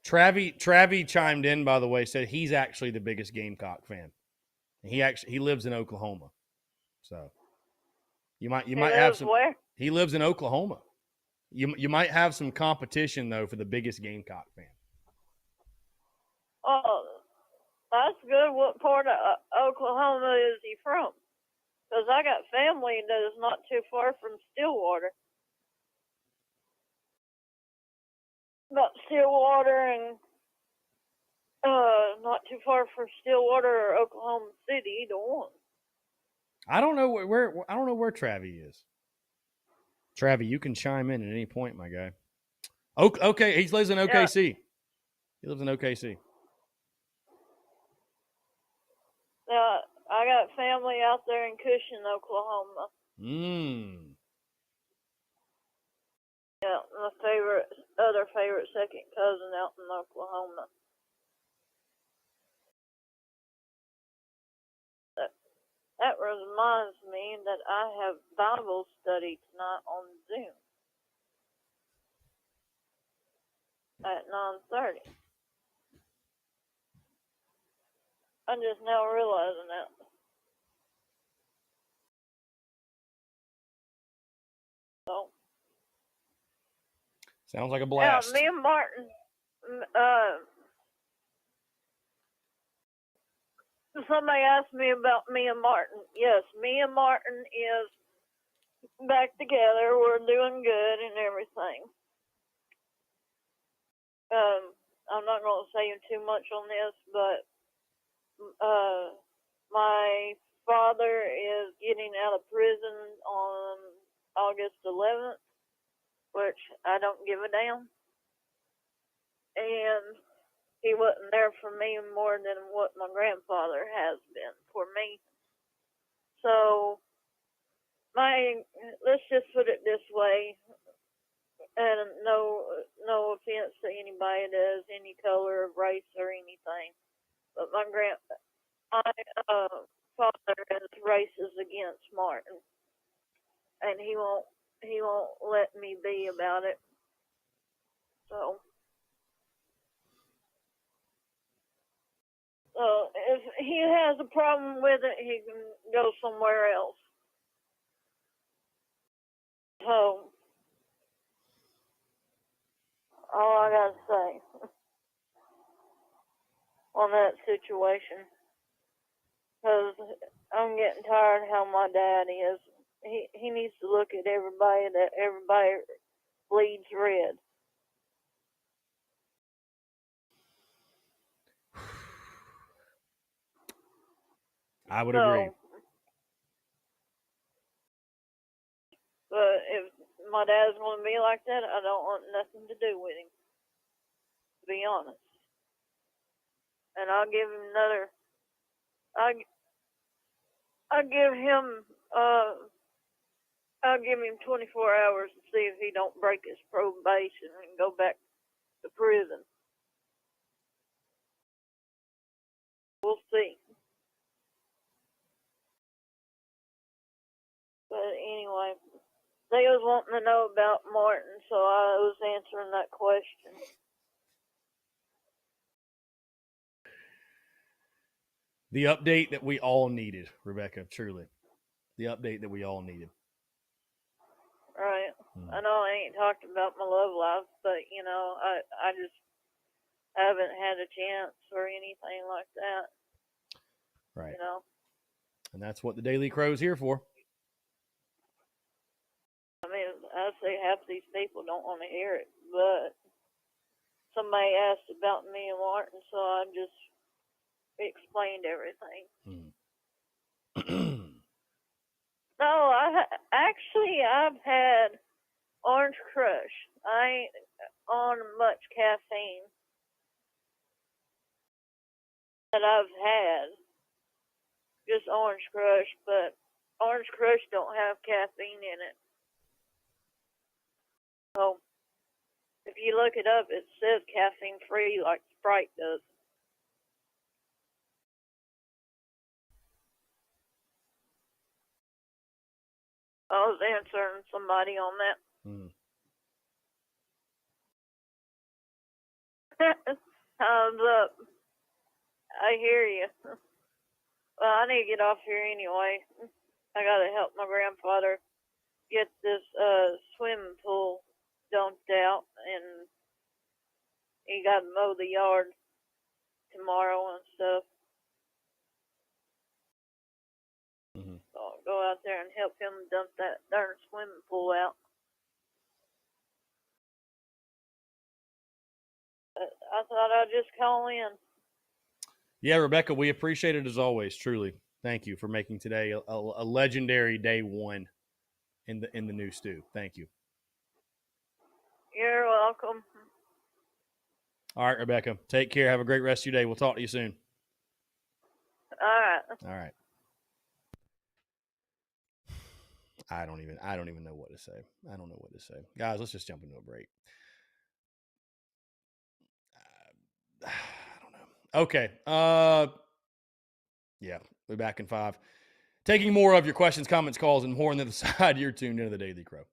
Travie chimed in, by the way, said he's actually the biggest Gamecock fan. He lives in Oklahoma, so you might have some. Where? He lives in Oklahoma. You might have some competition though for the biggest Gamecock fan. Oh, that's good. What part of Oklahoma is he from? Because I got family that is not too far from Stillwater. About Stillwater and not too far from Stillwater or Oklahoma City, either one. I don't know where Travie is. Travie, you can chime in at any point, my guy. Okay, he lives in OKC. Yeah. He lives in OKC. Yeah, I got family out there in Cushing, Oklahoma. Yeah, my other favorite second cousin out in Oklahoma. That reminds me that I have Bible study tonight on Zoom at 9:30. I'm just now realizing that. So. Sounds like a blast. Yeah, me and Martin. Somebody asked me about me and Martin. Yes, me and Martin is back together. We're doing good and everything. I'm not going to say too much on this, but my father is getting out of prison on August 11th, which I don't give a damn. And he wasn't there for me more than what my grandfather has been for me. So, let's just put it this way, and no offense to anybody that has any color of race or anything, but my father is racist against Martin, and he won't let me be about it. So if he has a problem with it, he can go somewhere else. So all I gotta say on that situation, because I'm getting tired of how my dad is. He needs to look at everybody bleeds red. I would agree. But if my dad's going to be like that, I don't want nothing to do with him, to be honest. And I'll give him I'll give him 24 hours to see if he don't break his probation and go back to prison. We'll see. But anyway, they was wanting to know about Martin, so I was answering that question. The update that we all needed, Rebecca, truly. The update that we all needed. Right. I know I ain't talked about my love life, but, I just haven't had a chance or anything like that. Right. And that's what the Daily Crow's here for. I mean, I say half these people don't want to hear it, but somebody asked about me and Martin, so I just explained everything. No, I've had Orange Crush. I ain't on much caffeine that I've had. Just Orange Crush, but Orange Crush don't have caffeine in it. So, if you look it up, it says caffeine free like Sprite does. I was answering somebody on that. Time's up. I hear you. Well, I need to get off here anyway. I gotta help my grandfather get this swimming pool dumped out, and he got to mow the yard tomorrow and stuff. Mm-hmm. So I'll go out there and help him dump that darn swimming pool out. But I thought I'd just call in. Yeah, Rebecca, we appreciate it as always. Truly, thank you for making today a legendary day one in the new stew. Thank you. You're welcome. All right, Rebecca, take care. Have a great rest of your day. We'll talk to you soon. All right. All right. I don't even know what to say. I don't know what to say. Guys, let's just jump into a break. I don't know. Okay. Yeah, we're back in 5. Taking more of your questions, comments, calls, and more on the other side. You're tuned into the Daily Crow.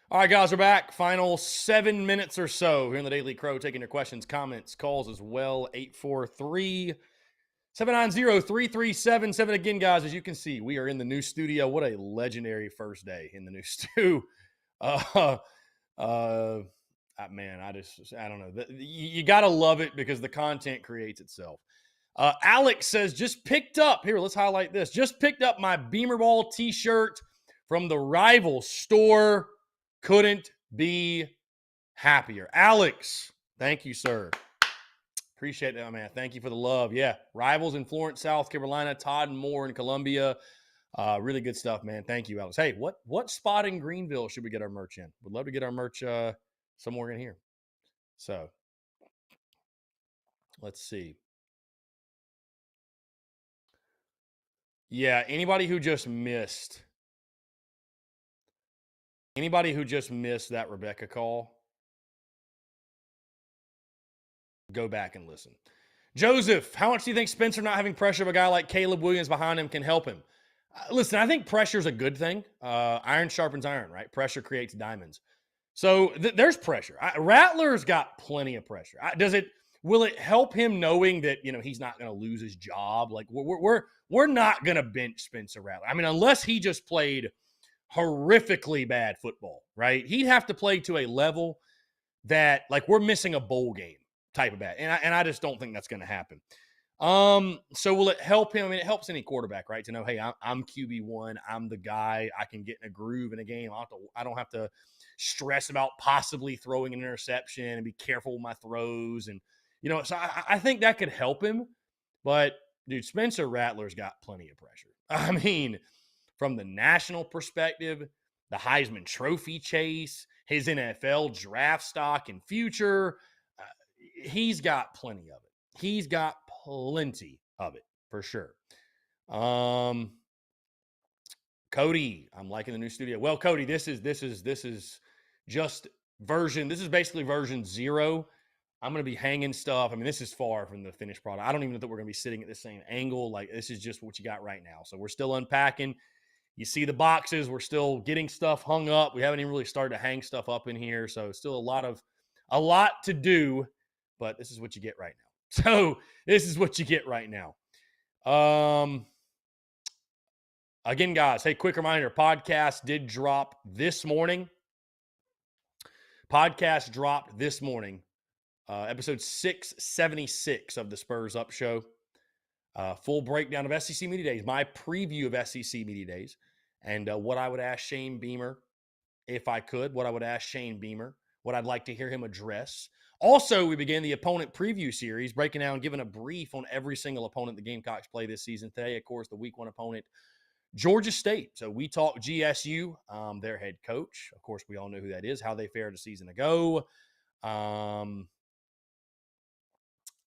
All right, guys, we're back. Final 7 minutes or so here in the Daily Crow, taking your questions, comments, calls as well. 843-790-3377. Again, guys, as you can see, we are in the new studio. What a legendary first day in the new stu. Man, I don't know. You got to love it because the content creates itself. Alex says, just picked up. Here, let's highlight this. Just picked up my Beamer Ball t-shirt from the rival store. Couldn't be happier. Alex, thank you, sir. Appreciate that, man. Thank you for the love. Yeah, rivals in Florence, South Carolina, Todd and Moore in Columbia. Really good stuff, man. Thank you, Alex. Hey, what spot in Greenville should we get our merch in? Would love to get our merch somewhere in here. So, let's see. Yeah, anybody who just missed that Rebecca call, go back and listen. Joseph, how much do you think Spencer not having pressure of a guy like Caleb Williams behind him can help him? Listen, I think pressure is a good thing. Iron sharpens iron, right? Pressure creates diamonds. So there's pressure. Rattler's got plenty of pressure. Will it help him knowing that, he's not going to lose his job? Like we're not going to bench Spencer Rattler. I mean, unless he just played horrifically bad football, right? He'd have to play to a level that, like, we're missing a bowl game type of bad. And I just don't think that's going to happen. So will it help him? I mean, it helps any quarterback, right? To know, hey, I'm QB1. I'm the guy. I can get in a groove in a game. I don't have to stress about possibly throwing an interception and be careful with my throws. And, so I think that could help him. But, dude, Spencer Rattler's got plenty of pressure. I mean, from the national perspective, the Heisman Trophy chase, his NFL draft stock and future, he's got plenty of it. He's got plenty of it for sure. Cody, I'm liking the new studio. Well, Cody, this is just version. This is basically version 0. I'm going to be hanging stuff. I mean, this is far from the finished product. I don't even know that we're going to be sitting at the same angle. Like, this is just what you got right now. So we're still unpacking. You see the boxes. We're still getting stuff hung up. We haven't even really started to hang stuff up in here. So still a lot to do, but this is what you get right now. So this is what you get right now. Again, guys, hey, quick reminder, podcast did drop this morning. Podcast dropped this morning. Episode 676 of the Spurs Up Show. Full breakdown of SEC Media Days, my preview of SEC Media Days, and what I would ask Shane Beamer, if I could, what I'd like to hear him address. Also, we began the opponent preview series, breaking down, giving a brief on every single opponent the Gamecocks play this season. Today, of course, the week 1 opponent, Georgia State. So we talk GSU, their head coach. Of course, we all know who that is, how they fared a season ago.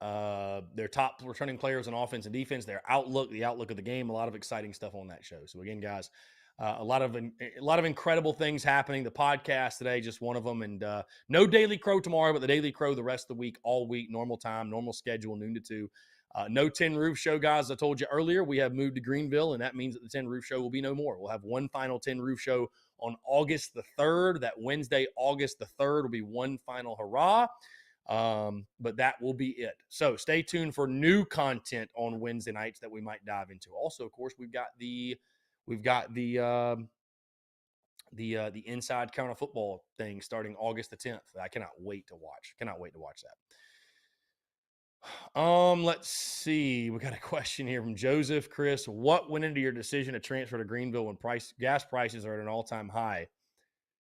Their top returning players on offense and defense, their outlook, the outlook of the game, a lot of exciting stuff on that show. So again, guys, a lot of incredible things happening. The podcast today, just one of them, and no Daily Crow tomorrow, but the Daily Crow the rest of the week, all week, normal time, normal schedule, noon to 2. No Tin Roof Show, guys. I told you earlier, we have moved to Greenville, and that means that the Tin Roof Show will be no more. We'll have one final Tin Roof Show on August the 3rd. That Wednesday, August the 3rd, will be one final hurrah. But that will be it. So stay tuned for new content on Wednesday nights that we might dive into. Also, of course, we've got the Inside Carolina football thing starting August the 10th. I cannot wait to watch. Let's see. We got a question here from Joseph. Chris, what went into your decision to transfer to Greenville when gas prices are at an all-time high?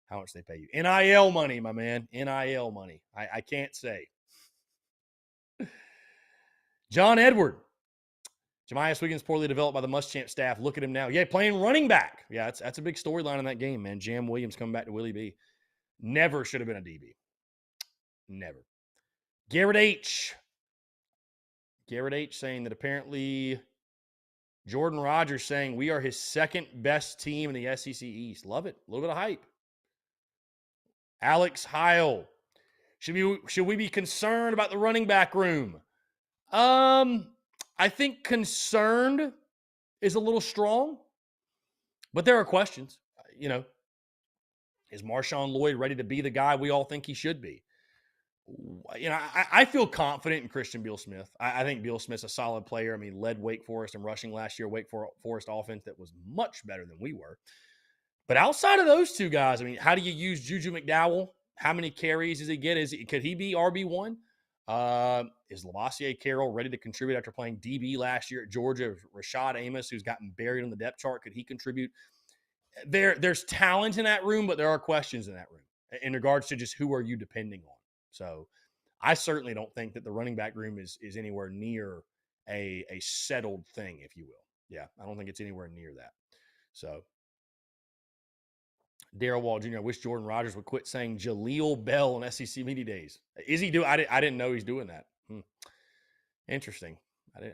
How much they pay you? NIL money, my man. NIL money. I can't say. John Edward. Jemias Wiggins poorly developed by the Muschamp staff. Look at him now. Yeah, playing running back. Yeah, that's a big storyline in that game, man. Jam Williams coming back to Willie B. Never should have been a DB. Never. Garrett H. saying that apparently Jordan Rogers saying we are his second best team in the SEC East. Love it. A little bit of hype. Alex Heil. Should we be concerned about the running back room? I think concerned is a little strong, but there are questions. Is Marshawn Lloyd ready to be the guy we all think he should be? I feel confident in Christian Beal Smith. I think Beal Smith's a solid player. I mean, led Wake Forest in rushing last year. Wake Forest offense that was much better than we were. But outside of those two guys, I mean, how do you use Juju McDowell? How many carries does he get? Could he be RB1? Is Lavassier Carroll ready to contribute after playing DB last year at Georgia? Rashad Amos, who's gotten buried on the depth chart, could he contribute? There's talent in that room, but there are questions in that room in regards to just who are you depending on. So I certainly don't think that the running back room is anywhere near a settled thing, if you will. Yeah, I don't think it's anywhere near that. So Darrell Wall Jr., I wish Jordan Rogers would quit saying Jaleel Bell on SEC Media Days. Is he doing? I didn't know he's doing that. Interesting.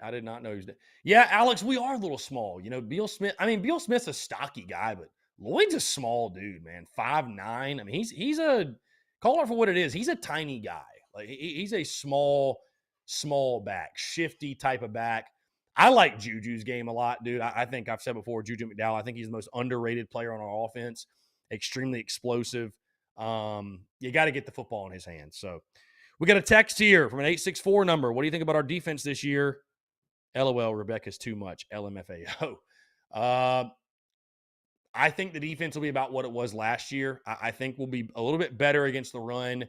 I did not know he was. Yeah, Alex, we are a little small. Beal Smith. I mean, Beal Smith's a stocky guy, but Lloyd's a small dude, man. 5'9". I mean, he's a call it for what it is. He's a tiny guy. Like he's a small back, shifty type of back. I like Juju's game a lot, dude. I think I've said before, Juju McDowell. I think he's the most underrated player on our offense. Extremely explosive. You got to get the football in his hands. So we got a text here from an 864 number. What do you think about our defense this year? LOL, Rebecca's too much. LMFAO. I think the defense will be about what it was last year. I think we'll be a little bit better against the run.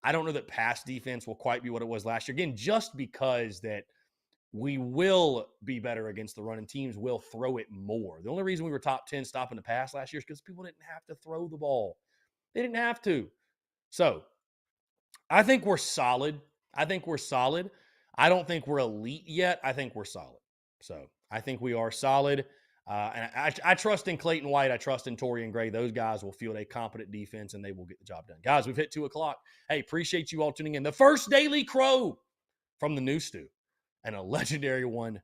I don't know that pass defense will quite be what it was last year. Again, just because that we will be better against the run and teams will throw it more. The only reason we were top 10 stopping the pass last year is because people didn't have to throw the ball. They didn't have to. So I think we're solid. I don't think we're elite yet. I think we're solid. So I think we are solid. And I trust in Clayton White. I trust in Torian Gray. Those guys will field a competent defense, and they will get the job done. Guys, we've hit 2:00. Hey, appreciate you all tuning in. The first Daily Crow from the new stew, and a legendary one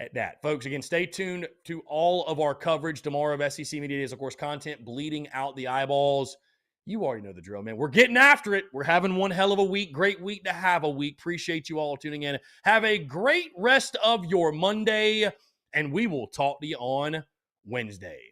at that. Folks, again, stay tuned to all of our coverage tomorrow of SEC Media Days. Of course, content bleeding out the eyeballs. You already know the drill, man. We're getting after it. We're having one hell of a week. Great week to have a week. Appreciate you all tuning in. Have a great rest of your Monday, and we will talk to you on Wednesday.